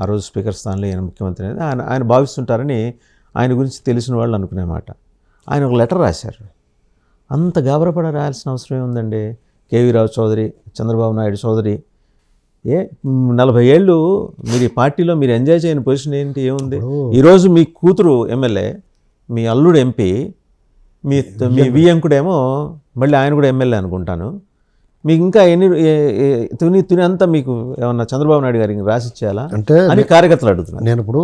ఆ రోజు స్పీకర్ స్థానంలో ఆయన ముఖ్యమంత్రి అనేది ఆయన భావిస్తుంటారని ఆయన గురించి తెలిసిన వాళ్ళు అనుకునే మాట. ఆయన ఒక లెటర్ రాశారు. అంత గాబరపడ రాయాల్సిన అవసరం ఏముందండి? కేవీ రావు చౌదరి, చంద్రబాబు నాయుడు సోదరి, 40 ఏళ్ళు మీరు ఈ పార్టీలో మీరు ఎంజాయ్ చేయని పొజిషన్ ఏంటి, ఏముంది? ఈరోజు మీ కూతురు ఎమ్మెల్యే, మీ అల్లుడు ఎంపీ, మీ వియంకుడేమో మళ్ళీ ఆయన కూడా ఎమ్మెల్యే అనుకుంటాను. మీకు ఇంకా తుని అంతా మీకు ఏమన్నా చంద్రబాబు నాయుడు గారికి రాసిచ్చేయాలా అంటే అని కార్యకర్తలు అడుగుతున్నారు. నేను ఇప్పుడు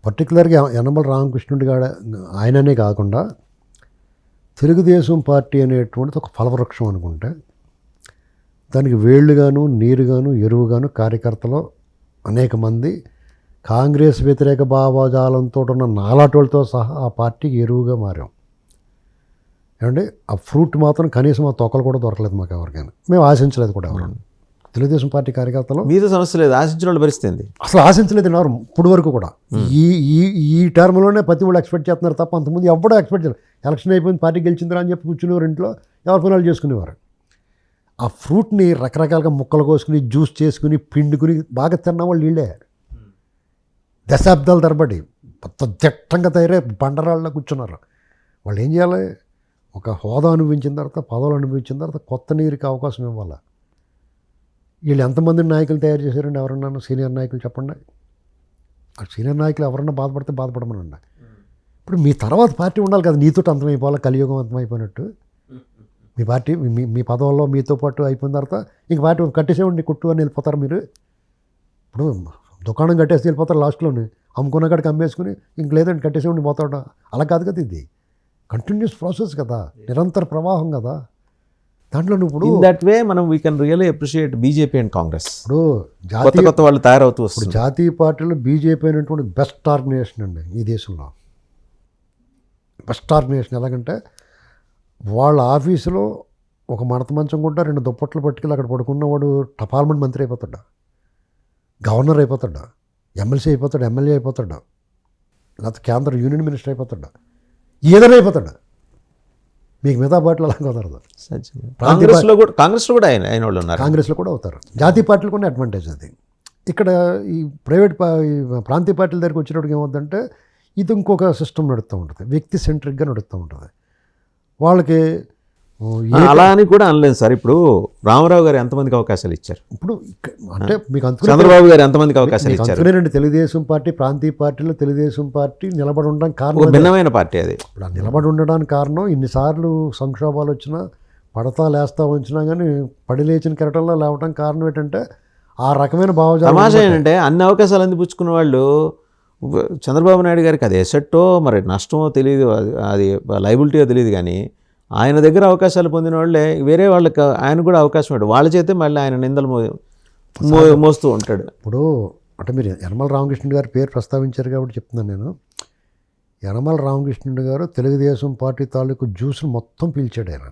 పర్టికులర్గా యనమల రామకృష్ణుడి గారు ఆయననే కాకుండా తెలుగుదేశం పార్టీ అనేటువంటిది ఒక ఫలవృక్షం అనుకుంటే, దానికి వేళ్ళుగాను, నీరుగాను, ఎరువుగాను కార్యకర్తలు అనేక మంది కాంగ్రెస్ వ్యతిరేక భావజాలంతో ఉన్న నాలాటోళ్ళతో సహా ఆ పార్టీకి ఎరువుగా మారాం. ఏమంటే ఆ ఫ్రూట్ మాత్రం కనీసం ఆ తొక్కలు కూడా దొరకలేదు మాకు ఎవరికైనా, మేము ఆశించలేదు కూడా ఎవరు. తెలుగుదేశం పార్టీ కార్యకర్తలు మీద సమస్య లేదు, ఆశించిన వాళ్ళు పరిస్థితి అసలు ఆశించలేదు ఎవరు ఇప్పుడు వరకు కూడా. ఈ టర్మ్లోనే ప్రతి వాళ్ళు ఎక్స్పెక్ట్ చేస్తున్నారు తప్ప అంతకుముందు ఎవడో ఎక్స్పెక్ట్ చేయలేదు. ఎలక్షన్ అయిపోయింది, పార్టీ గెలిచిందిరా అని చెప్పి కూర్చునేవారు ఇంట్లో, ఎవరి పనులు చేసుకునేవారు. ఆ ఫ్రూట్ని రకరకాలుగా ముక్కలు కోసుకుని, జ్యూస్ చేసుకుని, పిండుకుని బాగా తిన్నవాళ్ళు వీళ్ళే. దశాబ్దాల తరబడి మొత్తం దిట్టంగా తయారై బండరాళ్ళలో కూర్చున్నారు. వాళ్ళు ఏం చేయాలి? ఒక హోదా అనుభవించిన తర్వాత, పదవులు అనుభవించిన తర్వాత కొత్త నీరుకి అవకాశం ఇవ్వాలి. వీళ్ళు ఎంతమంది నాయకులు తయారు చేశారండి? ఎవరన్నా సీనియర్ నాయకులు చెప్పండి. ఆ సీనియర్ నాయకులు ఎవరన్నా బాధపడితే బాధపడమనండి. ఇప్పుడు మీ తర్వాత పార్టీ ఉండాలి కదా, నీతో అంతమైపోవాలి, కలియుగం అంతమైపోయినట్టు. మీ పార్టీ మీ పదవుల్లో మీతో పాటు అయిపోయిన తర్వాత ఇంక పార్టీ కట్టేసేవండి కుట్టు అని వెళ్ళిపోతారు మీరు. ఇప్పుడు దుకాణం కట్టేసి వెళ్ళిపోతారు లాస్ట్లోనే, అమ్ముకున్న కాడికి అమ్మేసుకుని ఇంక లేదండి కట్టేసేవండి పోతాడు. అలా కాదు కదా, ఇది కంటిన్యూస్ ప్రాసెస్ కదా, నిరంతర ప్రవాహం కదా. దాంట్లో నువ్వు ఇప్పుడు ఇన్ దట్ వే మనం we can really appreciate BJP and Congress. ఇప్పుడు కొత్త కొత్త వాళ్ళు తయారవుతూ ఇప్పుడు వస్తుంది. జాతీయ పార్టీలో బీజేపీ అనేటువంటి బెస్ట్ ఆర్గనైజేషన్ అండి ఈ దేశంలో. బెస్ట్ ఆర్గనైజేషన్ ఎలాగంటే వాళ్ళ ఆఫీసులో ఒక మడత మంచం కూడా 2 దుప్పట్లు పట్టుకెళ్ళి అక్కడ పడుకున్నవాడు పార్లమెంట్ మంత్రి అయిపోతాడు, గవర్నర్ అయిపోతాడు, ఎమ్మెల్సీ అయిపోతాడు, ఎమ్మెల్యే అయిపోతాడు, లేకపోతే కేంద్ర యూనియన్ మినిస్టర్ అయిపోతాడు, ఏదైనా అయిపోతాడు. మీకు మిగతా పార్టీలు అలా కుదరదు. కాంగ్రెస్లో కూడా ఆయన వాళ్ళు ఉన్నారు. కాంగ్రెస్లో కూడా అవుతారు. జాతీయ పార్టీలకు ఉన్న అడ్వాంటేజ్ అది. ఇక్కడ ఈ ప్రైవేట్ ఈ ప్రాంతీయ పార్టీల దగ్గరికి వచ్చేటప్పటికి ఏమవుతుందంటే ఇది ఇంకొక సిస్టమ్ నడుస్తూ ఉంటుంది, వ్యక్తి సెంట్రిక్గా నడుస్తూ ఉంటుంది. వాళ్ళకి అలా అని కూడా అనలేదు సార్. ఇప్పుడు రామారావు గారు ఎంతమందికి అవకాశాలు ఇచ్చారు? ఇప్పుడు అంటే మీకు చంద్రబాబు గారు ఎంతమందికి అవకాశాలు ఇచ్చారు? అందుకేనండి తెలుగుదేశం పార్టీ ప్రాంతీయ పార్టీలో తెలుగుదేశం పార్టీ నిలబడి ఉండడానికి కారణం, భిన్నమైన పార్టీ అది. ఇప్పుడు ఆ నిలబడి ఉండడానికి కారణం ఇన్నిసార్లు సంక్షోభాలు వచ్చినా పడతా లేస్తా వచ్చినా కానీ పడి లేచిన కెరటంలో లేవడం కారణం ఏంటంటే ఆ రకమైన భావజాలం. తమాషా ఏంటంటే అన్ని అవకాశాలు అందిపుచ్చుకున్న వాళ్ళు చంద్రబాబు నాయుడు గారికి అది ఎసెట్టో మరి నష్టమో తెలియదు, అది లైబిలిటీయో తెలియదు, కానీ ఆయన దగ్గర అవకాశాలు పొందిన వాళ్ళే వేరే వాళ్ళకి ఆయన కూడా అవకాశం ఇవ్వడు. వాళ్ళ చేతే మళ్ళీ ఆయన నిందలు మోస్తూ ఉంటాడు. ఇప్పుడు అంటే మీరు యనమల రామకృష్ణుడు గారి పేరు ప్రస్తావించారు కాబట్టి చెప్తున్నాను నేను. యనమల రామకృష్ణుడు గారు తెలుగుదేశం పార్టీ తాలూకు జ్యూస్ను మొత్తం పీల్చాడు ఆయన.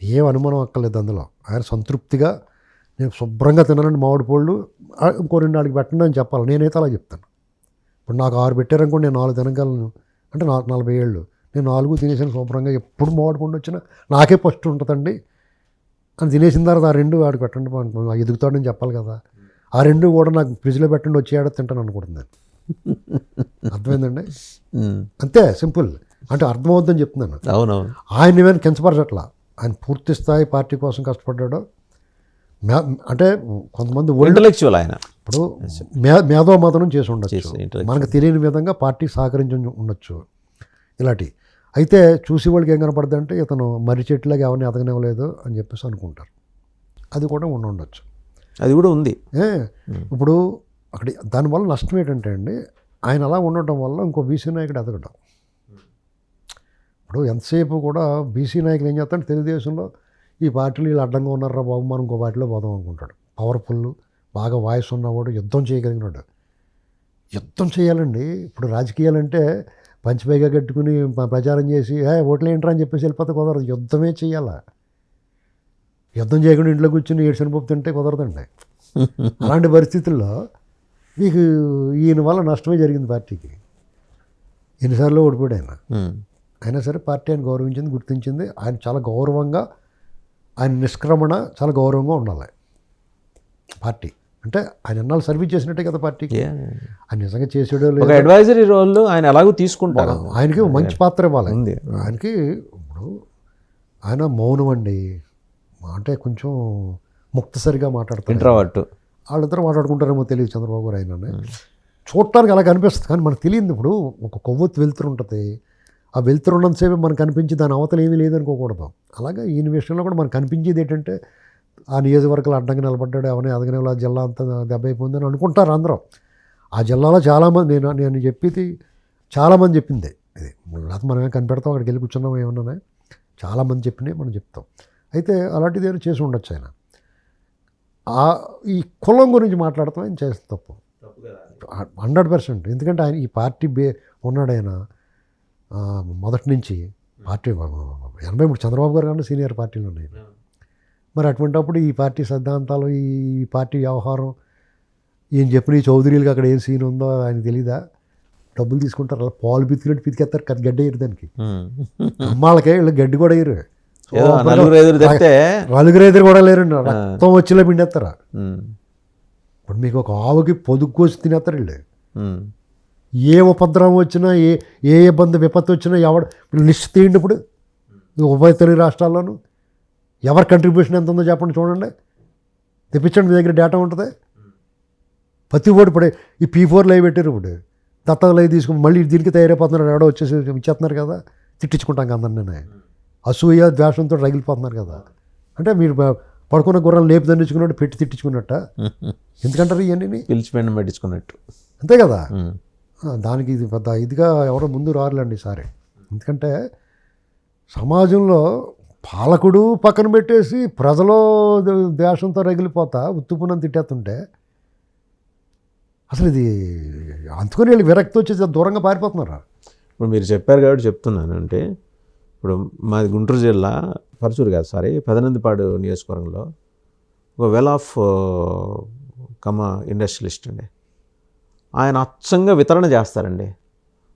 ఏం అనుమానం అక్కర్లేదు అందులో. ఆయన సంతృప్తిగా నేను శుభ్రంగా తిన్నానండి మామిడి పళ్ళు, ఇంకో 2 నాలుగు పెట్టండి అని చెప్పాలి. నేనైతే అలా చెప్తాను. ఇప్పుడు నాకు 6 పెట్టారనుకోండి, నేను 4 తినగలను. అంటే నాకు 40 ఏళ్ళు, నేను 4 తినేసాను శుభ్రంగా. ఎప్పుడు మామిడి పండు వచ్చినా నాకే ఫస్ట్ ఉంటుందండి అని తినేసిన తర్వాత ఆ 2 వాడికి పెట్టండి ఎదుగుతాడని చెప్పాలి కదా. ఆ 2 కూడా నాకు ఫ్రిడ్జ్లో పెట్టండి వచ్చేయాడో తింటాను అనుకుంటున్నాను. అర్థమైందండి? అంతే సింపుల్. అంటే అర్థమవుద్దని చెప్తున్నాను. అవునవును. ఆయన ఏమైనా కించపరచట్లా. ఆయన పూర్తి స్థాయి పార్టీ కోసం కష్టపడ్డాడు. అంటే కొంతమంది ఇంటలెక్చువల్ ఆయన. ఇప్పుడు మేధోమథనం చేసి ఉండొచ్చు, మనకు తెలియని విధంగా పార్టీ సహకరించి ఉండొచ్చు ఇలాంటి. అయితే చూసి వాళ్ళకి ఏం కనపడుతుంది అంటే ఇతను మర్రి చెట్టులాగా ఎవరిని ఎదగనివ్వలేదు అని చెప్పేసి అనుకుంటారు. అది కూడా ఉండొచ్చు, అది కూడా ఉంది. ఇప్పుడు అక్కడ దానివల్ల నష్టం ఏంటంటే అండి, ఆయన అలా ఉండటం వల్ల ఇంకో బీసీ నాయకుడు ఎదగడం. ఇప్పుడు ఎంతసేపు కూడా బీసీ నాయకులు ఏం చేస్తాడు, తెలుగుదేశంలో ఈ పార్టీలు వీళ్ళు అడ్డంగా ఉన్నారా బాబు, మనం ఇంకో పార్టీలో పోదాం అనుకుంటాడు. పవర్ఫుల్, బాగా వాయిస్ ఉన్నవాడు, యుద్ధం చేయగలిగినాడు. యుద్ధం చేయాలండి. ఇప్పుడు రాజకీయాలంటే పంచిపైగా కట్టుకుని ప్రచారం చేసి ఓట్లు ఏంట్రా అని చెప్పేసి వెళ్ళిపోతే కుదరదు. యుద్ధమే చేయాలా. యుద్ధం చేయకుండా ఇంట్లో కూర్చుని ఏడ్చనిపప్పు తింటే కుదరదండి. అలాంటి పరిస్థితుల్లో మీకు ఈయన వల్ల నష్టమే జరిగింది పార్టీకి. ఎన్నిసార్లు ఓడిపోయాడు ఆయన. అయినా సరే పార్టీ ఆయన గౌరవించింది, గుర్తించింది. ఆయన చాలా గౌరవంగా, ఆయన నిష్క్రమణ చాలా గౌరవంగా ఉండాలి పార్టీ. అంటే ఆయన ఎన్నాళ్ళు సర్వీస్ చేసినట్టే కదా పార్టీకి. ఆయన నిజంగా చేసాడో లేదు, అడ్వైజరీ రోల్ ఆయన ఎలాగో తీసుకుంటారు. ఆయనకి మంచి పాత్ర ఇవ్వాలి. ఆయనకి ఇప్పుడు ఆయన మౌనం అండి, అంటే కొంచెం ముక్తసరిగా మాట్లాడతారు. ఇంట్రోవర్ట్. వాళ్ళిద్దరూ మాట్లాడుకుంటారేమో తెలియదు చంద్రబాబు గారు ఆయన. చూడటానికి అలా కనిపిస్తుంది కానీ మనకు తెలియదు. ఇప్పుడు ఒక కొవ్వొత్తు వెలుతురు ఉంటుంది, ఆ వెలుతురు ఉన్నంతసేపు మనకు కనిపించి దాని అవతల ఏమీ లేదనుకోకూడదు. అలాగే ఈయన విషయంలో కూడా మనకు కనిపించేది ఏంటంటే ఆ నియోజకవర్గాలు అడ్డంగా నిలబడ్డాడు, ఎవరిని ఎదగనే ఆ జిల్లా అంతా దెబ్బ అయిపోయిందని అనుకుంటారు అందరూ. ఆ జిల్లాలో చాలామంది నేను చెప్పేది చాలామంది చెప్పింది ఇది. లేకపోతే మనమే కనిపెడతాం, అక్కడికి వెళ్ళి కూర్చున్నాం ఏమన్నా, చాలామంది చెప్పినాయి మనం చెప్తాం. అయితే అలాంటిది ఏమైనా చేసి ఉండొచ్చు ఆయన. ఈ కులం గురించి మాట్లాడతాం ఆయన చేసిన తప్పు 100%. ఎందుకంటే ఆయన ఈ పార్టీ ఉన్నాడు ఆయన మొదటి నుంచి. పార్టీ 83 చంద్రబాబు గారు కన్నా సీనియర్ పార్టీలు ఉన్నాయి. మరి అటువంటిప్పుడు ఈ పార్టీ సిద్ధాంతాలు, ఈ పార్టీ వ్యవహారం, ఏం చెప్పిన ఈ చౌదరీలకు అక్కడ ఏం సీన్ ఉందో ఆయన తెలీదా? డబ్బులు తీసుకుంటారు, అలా పాలు పితికినట్టు పితికేస్తారు, గడ్డ వేయరు దానికి. అమ్మాళ్ళకే వీళ్ళు గడ్డి కూడా వేయరు, నలుగురు ఎదురు కూడా లేరండి, రక్తం వచ్చేలా పిండేస్తారా. ఇప్పుడు మీకు ఒక ఆవుకి పొదుగు కోసి తినేస్తారు వీళ్ళు. ఏ ఉపద్రవం వచ్చినా, ఏ ఇబ్బంది విపత్తు వచ్చినా వీళ్ళు లిస్ట్ తీయండి. ఇప్పుడు ఉభయ తెలుగు రాష్ట్రాల్లోనూ ఎవరి కంట్రిబ్యూషన్ ఎంత ఉందో చెప్పండి, చూడండి, తెప్పించండి, మీ దగ్గర డేటా ఉంటుంది. ప్రతి ఓటు ఇప్పుడు ఈ P4 లైవ్ పెట్టారు, ఇప్పుడు దత్తత లైవ్ తీసుకుని మళ్ళీ దీనికి తయారైపోతున్నారు, ఎవడో వచ్చేసి ఇచ్చేస్తున్నారు కదా, తిట్టించుకుంటాం అందరినీ. అసూయ ద్వేషంతో రగిలిపోతున్నారు కదా. అంటే మీరు పడుకున్న గుర్రం లేపు దండించుకున్నట్టు పెట్టి తిట్టించుకున్నట్ట. ఎందుకంటారు ఇవన్నీ? పిలిచి పెండ పెట్టించుకున్నట్టు. అంతే కదా. దానికి ఇది పెద్ద ఇదిగా ఎవరో ముందు రారులేండి ఈసారి. ఎందుకంటే సమాజంలో పాలకుడు పక్కన పెట్టేసి ప్రజలు ద్వేషంతో రగిలిపోతా ఉత్తుపునం తిట్టేస్తుంటే అసలు ఇది అందుకని వీళ్ళు విరక్తి వచ్చేసి దూరంగా పారిపోతున్నారు. ఇప్పుడు మీరు చెప్పారు కాబట్టి చెప్తున్నాను. అంటే ఇప్పుడు మాది గుంటూరు జిల్లా పరచూరు కాదు సారీ పెదనందిపాడు నియోజకవర్గంలో ఒక వెల్ ఆఫ్ ఇండస్ట్రియలిస్ట్ అండి. ఆయన అచ్చంగా వితరణ చేస్తారండి.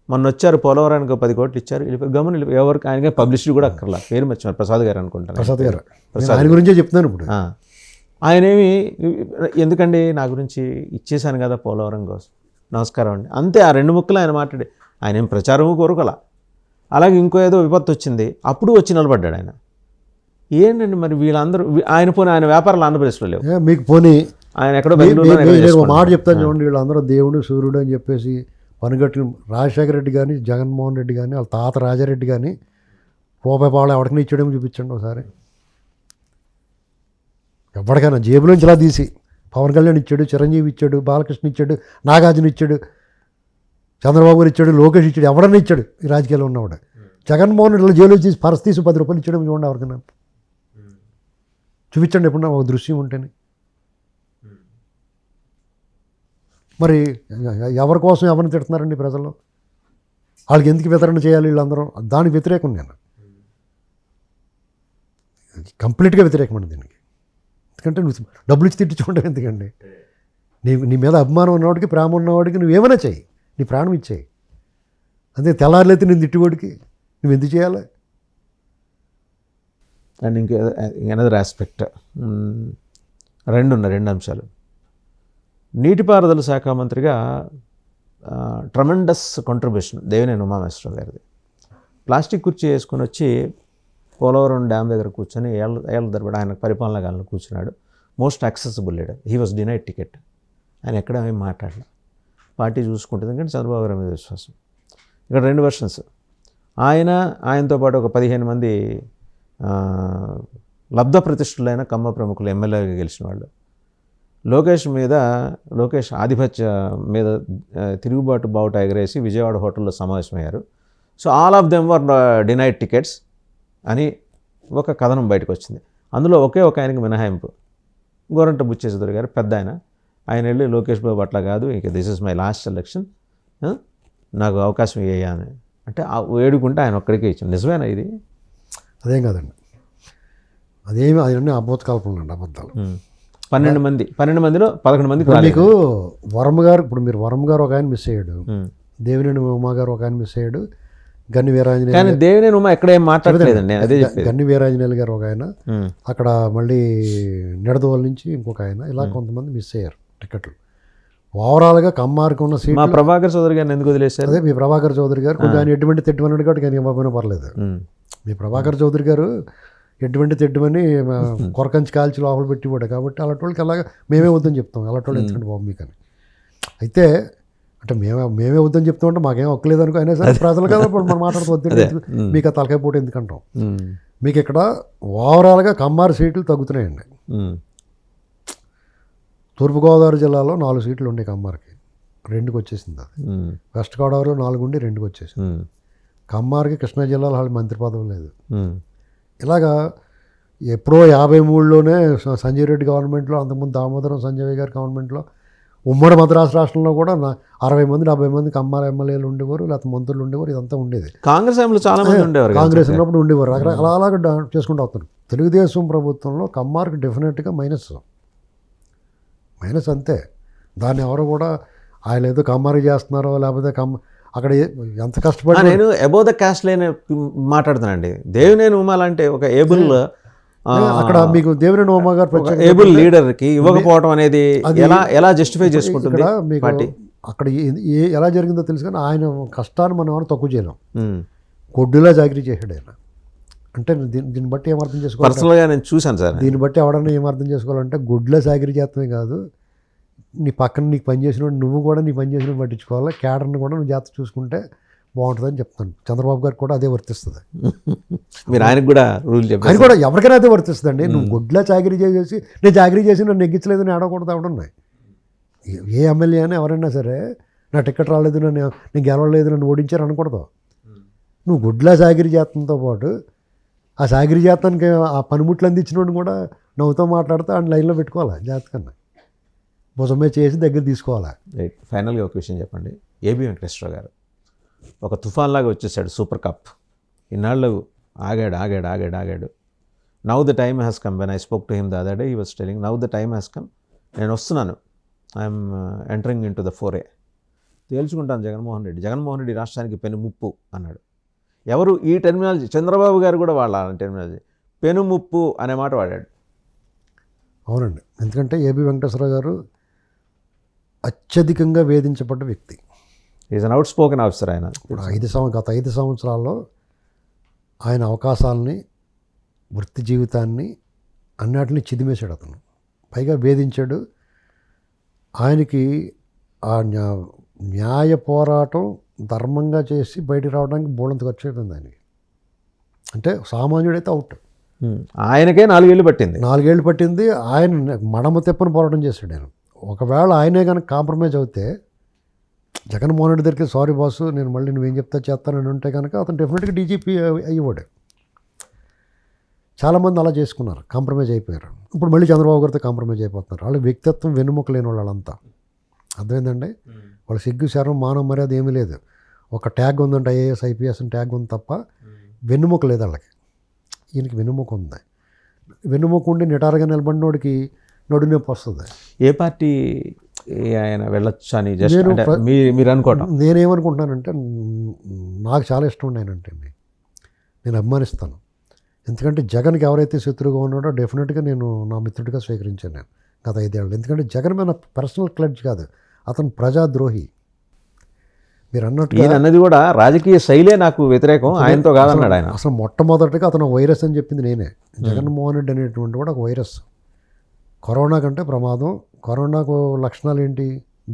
మొన్న వచ్చారు పోలవరానికి 10 కోట్లు ఇచ్చారు, గమని ఎవరికి ఆయనకే పబ్లిసిటీ కూడా అక్కర్లా. పేరు మర్చిపోయారు, ప్రసాద్ గారు అనుకుంటాను. ప్రసాద్ గారు ఆయన గురించే చెప్తున్నాను ఇప్పుడు. ఆయనేమి ఎందుకండి నా గురించి ఇచ్చేశాను కదా పోలవరం కోసం నమస్కారం అండి అంతే. ఆ 2 ముక్కలు ఆయన మాట్లాడి ఆయన ఏం ప్రచారము కోరుకోలా. అలాగే ఇంకో ఏదో విపత్తు వచ్చింది, అప్పుడు వచ్చి నిలబడ్డాడు ఆయన. ఏంటండి మరి వీళ్ళందరూ ఆయన పోనీ ఆయన వ్యాపారాలు ఆంధ్రప్రదేశ్లో లేవు. మీకు పోనీ ఆయన ఎక్కడో మాట చెప్తాను చూడండి. వీళ్ళందరూ దేవుడు సూర్యుడు అని చెప్పేసి పనిగట్టిన రాజశేఖర రెడ్డి కానీ జగన్మోహన్ రెడ్డి కానీ వాళ్ళ తాత రాజారెడ్డి కానీ రూపాయి పాలు ఎవరికైనా ఇచ్చాడేమో చూపించండి ఒకసారి. ఎవరికైనా జేబులోంచి ఇలా తీసి పవన్ కళ్యాణ్ ఇచ్చాడు, చిరంజీవి ఇచ్చాడు, బాలకృష్ణ ఇచ్చాడు, నాగార్జున ఇచ్చాడు, చంద్రబాబు గారు ఇచ్చాడు, లోకేష్ ఇచ్చాడు, ఎవడన్నా ఇచ్చాడు ఈ రాజకీయాల్లో ఉన్నవాడు. జగన్మోహన్ రెడ్డి జైలు తీసి పరస్ తీసి 10 రూపాయలు ఇచ్చాడు చూడండి ఎవరికైనా చూపించండి ఎప్పుడన్నా ఒక దృశ్యం ఉంటేనే. మరి ఎవరి కోసం ఎవరిని తిడుతున్నారండి ప్రజలు? వాళ్ళకి ఎందుకు వితరణ చేయాలి వీళ్ళందరూ? దానికి వ్యతిరేకం నేను, కంప్లీట్గా వ్యతిరేకమండి దీనికి. ఎందుకంటే నువ్వు డబ్బులు ఇచ్చి తిట్టించుకుంటావు ఎందుకండి? నీ మీద అభిమానం ఉన్నవాడికి ప్రేమ ఉన్నవాడికి నువ్వేమైనా చెయ్యి, నీ ప్రాణం ఇచ్చేయి. అంతే తెల్లారులైతే నేను తిట్టివాడికి నువ్వు ఎందుకు చేయాలి? అండ్ ఇంకెనదర్ ఆస్పెక్ట్ రెండు అంశాలు. నీటిపారుదల శాఖ మంత్రిగా ట్రమెండస్ కాంట్రిబ్యూషన్ దేవినేని ఉమామహేశ్వరరావు గారిది. ప్లాస్టిక్ కుర్చీ వేసుకొని వచ్చి పోలవరం డ్యామ్ దగ్గర కూర్చొని ఏళ్ళ తరబడి ఆయన పరిపాలనా కాలంలో కూర్చున్నాడు. Most accessible leader. He was denied ticket. ఆయన ఎక్కడ ఏం మాట్లాడలేదు. పార్టీ చూసుకుంటుంది ఎందుకంటే చంద్రబాబు గారి మీద విశ్వాసం. ఇక్కడ 2 వెర్షన్స్. ఆయనతో పాటు ఒక 15 మంది లబ్ధ ప్రతిష్ఠులైన కమ్మ ప్రముఖులు ఎమ్మెల్యేగా గెలిచిన వాళ్ళు. లోకేష్ ఆధిపత్య మీద తిరుగుబాటు బావుట ఎగరేసి విజయవాడ హోటల్లో సమావేశమయ్యారు. So all of them were denied tickets అని ఒక కథనం బయటకు వచ్చింది. అందులో ఒకే ఒక ఆయనకి మినహాయింపు, గోరంట బుచ్చేశ్వర గారు పెద్ద ఆయన వెళ్ళి లోకేష్ బాబు అట్లా కాదు, ఇక this is my last election, నాకు అవకాశం ఇయ్యా అని అంటే వేడుకుంటే ఆయన ఒక్కడికే ఇచ్చాను. నిజమేనా ఇది? అదేం కాదండి, అదేమి అదన్నీ అబద్ధ కల్పనలు అండి, అబద్ధాలు. 12 మందిలో 11 మందికి మీకు వరమ గారు, ఇప్పుడు మీరు వరమ గారు ఒక ఆయన మిస్ అయ్యాడు, దేవినేని ఉమా గారు ఒక ఆయన మిస్ అయ్యాడు, గన్ని వీరాంజనేయులు, కానీ దేవినేని ఉమా ఎక్కడ ఏం మాట్లాడలేదండి. అదే గన్ని వీరాంజనేయులు గారు ఒక ఆయన, అక్కడ మళ్ళీ నిడదవోలు నుంచి ఇంకొక ఆయన, ఇలా కొంతమంది మిస్ అయ్యారు టికెట్లు. ఓవరాల్గా కమ్మారికి ఉన్న సీట్ మా ప్రభాకర్ చౌదరి గారిని ఎందుకు వదిలేశారు? అదే మీ ప్రభాకర్ చౌదరి గారు కొంచెం ఆయన ఎటువంటి తిట్టమన్నాడు కాబట్టి కానీ ఇవ్వకపోయినా పర్లేదు. మీ ప్రభాకర్ చౌదరి గారు ఎటువంటి తిట్టమని కొరకంచి కాల్చి లోపల పెట్టిపోయాడు కాబట్టి అలాంటి వాళ్ళకి అలాగా మేమే వద్దని చెప్తాం. అలాంటి వాళ్ళు ఎందుకంటే బాబు మీకు అని అయితే అంటే మేమే వద్దని చెప్తాం అంటే మాకేం ఒక్కలేదు అనుకో. అయినా సరే ప్రజలు కదా మనం మాట్లాడుతూ వద్దండి, మీకు ఆ తలకాయ పోటీ ఎందుకంటాం. మీకు ఇక్కడ ఓవరాల్గా కమ్మారు సీట్లు తగ్గుతున్నాయండి. తూర్పుగోదావరి జిల్లాలో 4 సీట్లు ఉండే కమ్మారికి, 2కి వచ్చేసింది. అది వెస్ట్ గోదావరిలో 4 ఉండి 2కి వచ్చేసింది. కమ్మారికి కృష్ణా జిల్లాలో వాళ్ళ మంత్రి పదవి లేదు. ఇలాగా ఎప్పుడో 53లోనే సంజయ్ రెడ్డి గవర్నమెంట్లో, అంతకుముందు దామోదరం సంజయ్ గారి గవర్నమెంట్లో, ఉమ్మడి మద్రాసు రాష్ట్రంలో కూడా 60 మంది 70 మంది కమ్మార ఎమ్మెల్యేలు ఉండేవారు, లేకపోతే మంత్రులు ఉండేవారు. ఇదంతా ఉండేది. కాంగ్రెస్ చాలా మంది ఉండేవారు, కాంగ్రెస్ ఉన్నప్పుడు ఉండేవారు. రకరకాల అలాగా చేసుకుంటూ వస్తారు. తెలుగుదేశం ప్రభుత్వంలో కమ్మార్కి డెఫినెట్గా మైనస్ అంతే. దాన్ని ఎవరు కూడా ఆయన ఏదో కమ్మారి చేస్తున్నారో లేకపోతే అక్కడ ఎంత కష్టపడి, నేను అబౌ ద క్యాస్ట్ లైన్ మాట్లాడుతానండి. దేవినేని ఉమా అంటే ఒక ఏబుల్, అక్కడ మీకు దేవినేని ఉమా గారు ఏబుల్ లీడర్కి ఇవ్వకపోవడం అనేది ఎలా జస్టిఫై చేసుకుంటుంది పార్టీ? అక్కడ ఎలా జరిగిందో తెలుసు కానీ ఆయన కష్టాన్ని మనం ఎవరు తక్కువ చేయలేం. కొడ్డులా జాగిరీ చేశాడు ఆయన. అంటే దీన్ని బట్టి ఏమర్థం చేసుకోవాలి, పర్సనల్గా నేను చూశాను సార్. దీన్ని బట్టి ఎవడన్నా ఏమర్థం చేసుకోవాలంటే గుడ్లో చాకరీ చేస్తమే కాదు, నీ పక్కన నీకు పనిచేసిన నువ్వు కూడా నీ పని చేసిన పట్టించుకోవాలి, క్యాడర్ని కూడా నువ్వు జాగ్రత్త చూసుకుంటే బాగుంటుందని చెప్తాను. చంద్రబాబు గారికి కూడా అదే వర్తిస్తుంది. మీరు ఆయనకు కూడా రూల్ చెప్పారు. ఆయన కూడా ఎవరికైనా అదే వర్తిస్తుందండి. నువ్వు గుడ్లా చాకరీ చేసేసి నేను చాకరీ చేసి నన్ను నెగ్గించలేదని ఆడకూడదు ఆవిడన్నాయి. ఏ ఎమ్మెల్యే అని ఎవరైనా సరే నా టికెట్ రాలేదు, నేను గెలవలేదు, నన్ను ఓడించారు అనకూడదు. నువ్వు గుడ్లా చాకరీ చేతంతో పాటు ఆ చాకరీ చేతానికి ఆ పనిముట్లు అందించినోడిని కూడా నవ్వుతో మాట్లాడుతూ ఆయన లైన్లో పెట్టుకోవాలి. జాతకన్నా భుజమే చేసి దగ్గర తీసుకోవాలి. రైట్. ఫైనల్గా ఒక విషయం చెప్పండి. ఏబి వెంకటేశ్వర గారు ఒక తుఫాన్లాగా వచ్చేసాడు సూపర్ కప్. ఇన్నాళ్ళు ఆగాడు. Now the time has come. When I spoke to him the other day he was telling now the time has come. నేను వస్తున్నాను, I'm entering in to the fore. తేల్చుకుంటాను జగన్మోహన్ రెడ్డి రాష్ట్రానికి పెను ముప్పు అన్నాడు. ఎవరు ఈ టెర్మినాలజీ? చంద్రబాబు గారు కూడా వాళ్ళ టెర్మినాలజీ పెను ముప్పు అనే మాట వాడాడు. అవునండి. ఎందుకంటే ఏబి వెంకటేశ్వర గారు అత్యధికంగా వేధించబడ్డ వ్యక్తి. Is an out spoken officer ఆయన. గత 5 సంవత్సరాల్లో ఆయన అవకాశాలని, వృత్తి జీవితాన్ని అన్నిటిని చిదిమేశాడు అతను. పైగా వేధించాడు. ఆయనకి ఆ న్యాయ పోరాటం ధర్మంగా చేసి బయటికి రావడానికి బోళంత ఖర్చు అయిపోయింది ఆయనకి. అంటే సామాన్యుడైతే అవుట్. ఆయనకే 4 ఏళ్ళు పట్టింది. 4 ఏళ్ళు పట్టింది. ఆయన మడమ తెప్పని పోరాటం చేశాడు ఆయన. ఒకవేళ ఆయనే కనుక కాంప్రమైజ్ అవుతే, జగన్మోహన్ రెడ్డి దగ్గరికి సారీ బాసు నేను మళ్ళీ నువ్వేం చెప్తా చేస్తానని ఉంటే కనుక అతను డెఫినెట్గా డీజీపీ అయ్యేవాడు. చాలామంది అలా చేసుకున్నారు, కాంప్రమైజ్ అయిపోయారు. ఇప్పుడు మళ్ళీ చంద్రబాబు గారితో కాంప్రమైజ్ అయిపోతున్నారు. వాళ్ళ వ్యక్తిత్వం వెన్నుముక లేని వాళ్ళంతా. అర్థమైందండి? వాళ్ళ సిగ్గు శరం మానవ మర్యాద ఏమీ లేదు. ఒక ట్యాగ్ ఉందంటే ఐఏఎస్ ఐపీఎస్ అని ట్యాగ్ ఉంది తప్ప వెన్నుముక లేదు వాళ్ళకి. ఈయనకి వెన్నుముక ఉంది. వెన్నుముక ఉండి నిటారుగా నిలబడినోడికి నడు నొప్పి వస్తుంది. ఏ పార్టీ ఆయన వెళ్ళొచ్చు అని జస్ట్ మీరు అనుకోవటం? నేనేమనుకుంటున్నానంటే, నాకు చాలా ఇష్టం ఉండి ఆయనంటే నేను అభిమానిస్తాను. ఎందుకంటే జగన్కి ఎవరైతే శత్రువుగా ఉన్నాడో డెఫినెట్గా నేను నా మిత్రుడిగా స్వీకరించాను నేను గత 5 ఏళ్ళు. ఎందుకంటే జగన్ మీద పర్సనల్ క్లడ్జ్ కాదు, అతను ప్రజాద్రోహి. మీరు అన్నట్టు అన్నది కూడా రాజకీయ శైలే నాకు వ్యతిరేకం, ఆయనతో కాదన్నాడు ఆయన. అసలు మొట్టమొదటిగా అతను వైరస్ అని చెప్పింది నేనే. జగన్మోహన్ రెడ్డి అనేటువంటి కూడా ఒక వైరస్. కరోనా కంటే ప్రమాదం. కరోనాకు లక్షణాలు ఏంటి?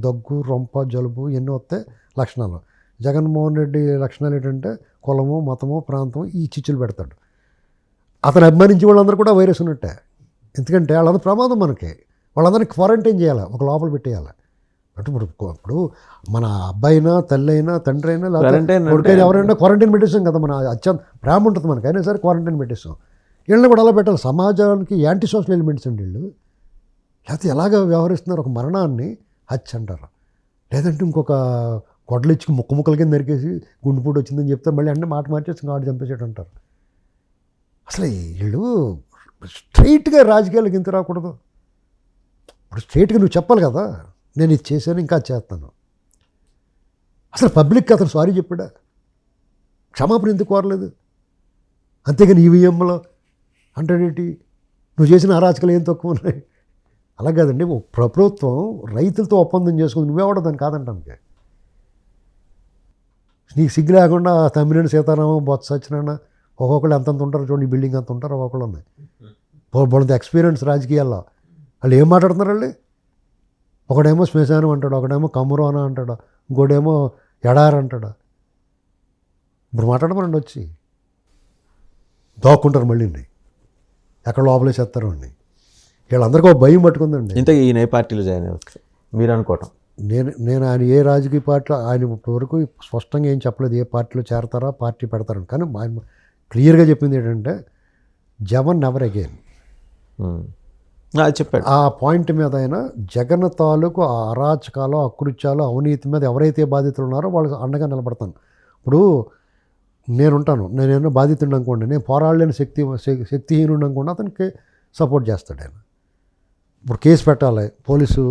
దగ్గు, రొంప, జలుబు ఎన్నో వస్తే లక్షణాలు. జగన్మోహన్ రెడ్డి లక్షణాలు ఏంటంటే కులము, మతము, ప్రాంతం ఈ చిచ్చులు పెడతాడు. అతను అభిమానించే వాళ్ళందరూ కూడా వైరస్ ఉన్నట్టే. ఎందుకంటే వాళ్ళందరూ ప్రమాదం మనకి. వాళ్ళందరినీ క్వారంటైన్ చేయాలి, ఒక లోపల పెట్టేయాలి. అంటే ఇప్పుడు మన అబ్బాయినా, తల్లి అయినా, తండ్రి అయినా, లేకపోతే ఎవరైనా క్వారంటైన్ పెట్టేస్తాం కదా. మన అత్యంత ప్రేమ ఉంటుంది మనకి, అయినా సరే క్వారంటైన్ పెట్టేస్తాం. వీళ్ళని కూడా అలా పెట్టాలి. సమాజానికి యాంటీ సోషల్ ఎలిమెంట్స్ అండి వీళ్ళు. లేకపోతే ఎలాగ వ్యవహరిస్తున్నారు? ఒక మరణాన్ని హత్య అంటారు, లేదంటే ఇంకొక గొడ్డలు ఇచ్చి ముక్కల కింద నరికేసి గుండెపూడి వచ్చిందని చెప్తే మళ్ళీ అంటే మాట మార్చేసి ఆడు చంపేసాడు అంటారు. అసలు వీళ్ళు స్ట్రైట్గా రాజకీయాలకు ఇంత రాకూడదు. ఇప్పుడు స్ట్రైట్గా నువ్వు చెప్పాలి కదా, నేను ఇది చేశాను, ఇంకా చేస్తాను. అసలు పబ్లిక్కి అతను సారీ చెప్పాడా? క్షమాపణ ఎందుకు కోరలేదు? అంతేగాని ఈవీఎంలో అంటాడేంటి? నువ్వు చేసిన అరాచకాలు ఏం తక్కువ ఉన్నాయి? అలా కాదండి. ప్రభుత్వం రైతులతో ఒప్పందం చేసుకుని నువ్వెవడో దాన్ని కాదంటానికి. నీకు సిగ్గు లేకుండా తమ్మినేని సీతారామం, బొత్స సత్యనారాయణ ఒక్కొక్కళ్ళు ఎంతంత ఉంటారు చూడండి. ఈ బిల్డింగ్ అంత ఉంటారు, ఒక్కొక్కళ్ళు ఉన్నాయి. వాళ్ళంత ఎక్స్పీరియన్స్ రాజకీయాల్లో. వాళ్ళు ఏం మాట్లాడుతున్నారు వాళ్ళు? ఒకడేమో శ్మశానం అంటాడు, ఒకడేమో కమ్మురోన అంటాడు, ఇంకోటేమో ఎడారి అంటాడు. ఇప్పుడు మాట్లాడమనండి, వచ్చి దాక్కుంటారు మళ్ళీ ఎక్కడ లోపలేసేస్తారు అండి. వీళ్ళందరికీ ఒక భయం పట్టుకుందండి. ఇంతకీ ఈయన ఏ పార్టీలో జాయిన్ అవ్వచ్చు మీరు అనుకోవటం? నేను ఆయన ఏ రాజకీయ పార్టీలో, ఆయన ఇప్పటివరకు స్పష్టంగా ఏం చెప్పలేదు ఏ పార్టీలో చేరతారా, పార్టీ పెడతారని. కానీ ఆయన క్లియర్గా చెప్పింది ఏంటంటే జగన్ నెవర్ అగైన్ చెప్పాడు. ఆ పాయింట్ మీద ఆయన జగన్ తాలూకు ఆ అరాచకాలు, అకృత్యాలు, అవినీతి మీద ఎవరైతే బాధితులు ఉన్నారో వాళ్ళకి అండగా నిలబడతాను. ఇప్పుడు నేనుంటాను, నేనేమో బాధితుడు అనుకోండి, నేను పోరాడలేని శక్తిహీనుడు అనుకోండి, అతనికి సపోర్ట్ చేస్తాడు ఆయన. ఇప్పుడు కేసు పెట్టాలి, పోలీసు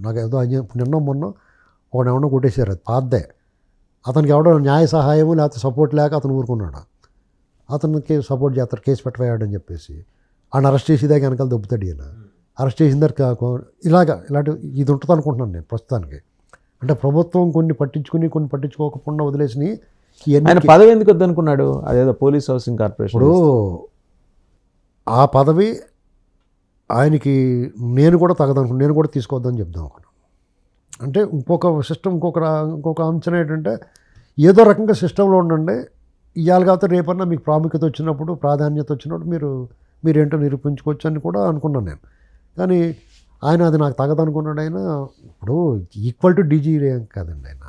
నాకు ఏదో నిన్న మొన్న ఒకడెవడో కొట్టేశారు, అది పాతదే. అతనికి ఎవడో న్యాయ సహాయము లేకపోతే సపోర్ట్ లేక అతను ఊరుకున్నాడు. అతనికి సపోర్ట్ చేస్తారు, కేసు పెట్టవేయాడని చెప్పేసి. ఆయన అరెస్ట్ చేసేదాకా వెనకాల దొబ్బుతాడు ఈయన. అరెస్ట్ చేసిన తర్వాత ఇలాంటి ఇది ఉంటుంది అనుకుంటున్నాను నేను ప్రస్తుతానికి. అంటే ప్రభుత్వం కొన్ని పట్టించుకుని కొన్ని పట్టించుకోకుండా వదిలేసినాయి. ఆయన పదవి ఎందుకు వద్దనుకున్నాడు? అదేదో పోలీస్ హౌసింగ్ కార్పొరేషన్. ఇప్పుడు ఆ పదవి ఆయనకి నేను కూడా తగదనుకున్నాను, నేను కూడా తీసుకోవద్దని చెప్దాం అనుకున్నాను. అంటే ఇంకొక సిస్టమ్, ఇంకొక అంచనా ఏంటంటే ఏదో రకంగా సిస్టంలో ఉండండి, ఇవాళ కాకపోతే రేపన్నా మీకు ప్రాముఖ్యత వచ్చినప్పుడు, ప్రాధాన్యత వచ్చినప్పుడు మీరేంటో నిరూపించుకోవచ్చు అని కూడా అనుకున్నాను నేను. కానీ ఆయన అది నాకు తగదనుకున్నాడు. ఆయన ఇప్పుడు ఈక్వల్ టు డీజీ ర్యాంక్ కాదండి ఆయన.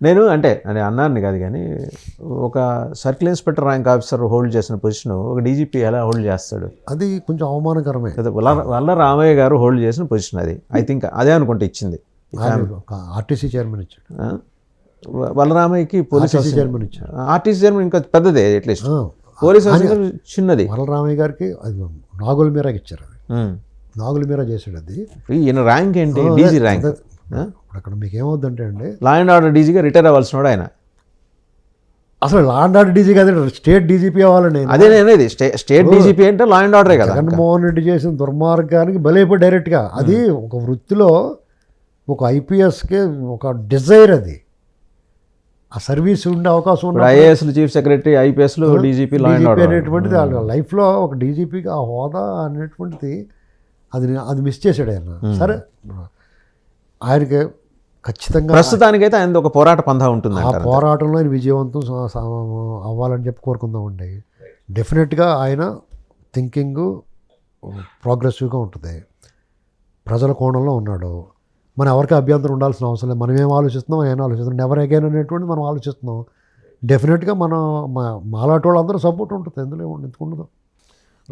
నేను అంటే అన్నాను కాదు, కానీ ఒక circle inspector rank officer hold చేసిన పొజిషన్ ఒక డీజీపీ ఎలా హోల్డ్ చేస్తాడు? అది కొంచెం అవమానకరమే. వల్ల రామయ్య గారు హోల్డ్ చేసిన పొజిషన్ అది. ఐ థింక్ అదే అనుకుంటే ఇచ్చింది. ఆర్టీసీ చైర్మన్ ఇచ్చాడు. వల్ల రామయ్యకి పోలీస్ చైర్మన్ ఇచ్చాడు. ఆర్టీసీ చైర్మన్ ఇంకా పెద్దదే, అట్లీస్ట్ పోలీస్ ఆఫీసర్ చిన్నది. వల్ల రామయ్య గారికి అది నాగుల మీరాకి ఇచ్చారు. అది నాగుల మీరా చేశాడు. అది ఈయన ర్యాంక్ ఏంటి? DG rank. అక్కడ మీకు ఏమవుద్దంటే అండి, లా అండ్ ఆర్డర్ డీజీగా రిటైర్ అవ్వాల్సిన వాడు ఆయన. అసలు లా అండ్ ఆర్డర్ డీజీ కాదు, స్టేట్ డీజీపీ అవ్వాలండి. అదే నేనేది, స్టేట్ డీజీపీ అంటే లా అండ్ ఆర్డరే కదా. జగన్మోహన్ రెడ్డి చేసిన దుర్మార్గానికి బలైపోయి డైరెక్ట్గా. అది ఒక వృత్తిలో ఒక ఐపీఎస్కి ఒక డిజైర్, అది ఆ సర్వీస్ ఉండే అవకాశం ఉంది. ఐఏఎస్లు చీఫ్ సెక్రటరీ, ఐపీఎస్లు డీజీపీ, లా అండ్ ఆర్డర్ అనేటువంటిది వాళ్ళ లైఫ్లో ఒక డీజీపీకి ఆ హోదా అనేటువంటిది అది మిస్ చేశాడు ఆయన. సరే, ఆయనకి ఖచ్చితంగా ప్రస్తుతానికైతే ఆయన ఒక పోరాట పంథా ఉంటుంది. ఆ పోరాటంలో ఆయన విజయవంతం అవ్వాలని చెప్పి కోరుకుందామండి. డెఫినెట్గా ఆయన థింకింగ్ ప్రోగ్రెసివ్గా ఉంటుంది. ప్రజల కోణంలో ఉన్నాడు. మనం ఎవరికి అభ్యంతరం ఉండాల్సిన అవసరం లేదు. మనం ఏం ఆలోచిస్తున్నాం, ఏం ఆలోచిస్తున్నాం, ఎవర్ అగైన్ అనేటువంటి మనం ఆలోచిస్తున్నాం. డెఫినెట్గా మనం మాలాంటి వాళ్ళందరూ సపోర్ట్ ఉంటుంది. ఎందులో ఎందుకుండదు.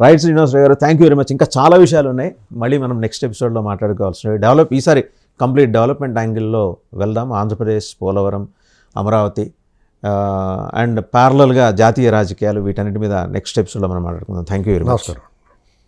రైట్ శ్రీనివాస్ గారు, థ్యాంక్ యూ వెరీ మచ్. ఇంకా చాలా విషయాలు ఉన్నాయి, మళ్ళీ మనం నెక్స్ట్ ఎపిసోడ్లో మాట్లాడుకోవాల్సినవి. ఈసారి కంప్లీట్ డెవలప్మెంట్ యాంగిల్లో వెళ్దాం. ఆంధ్రప్రదేశ్, పోలవరం, అమరావతి అండ్ ప్యారలల్గా జాతీయ రాజకీయాలు, వీటన్నిటి మీద నెక్స్ట్ ఎపిసోడ్లో మనం మాట్లాడుకుందాం. Thank you very much. నమస్కారం.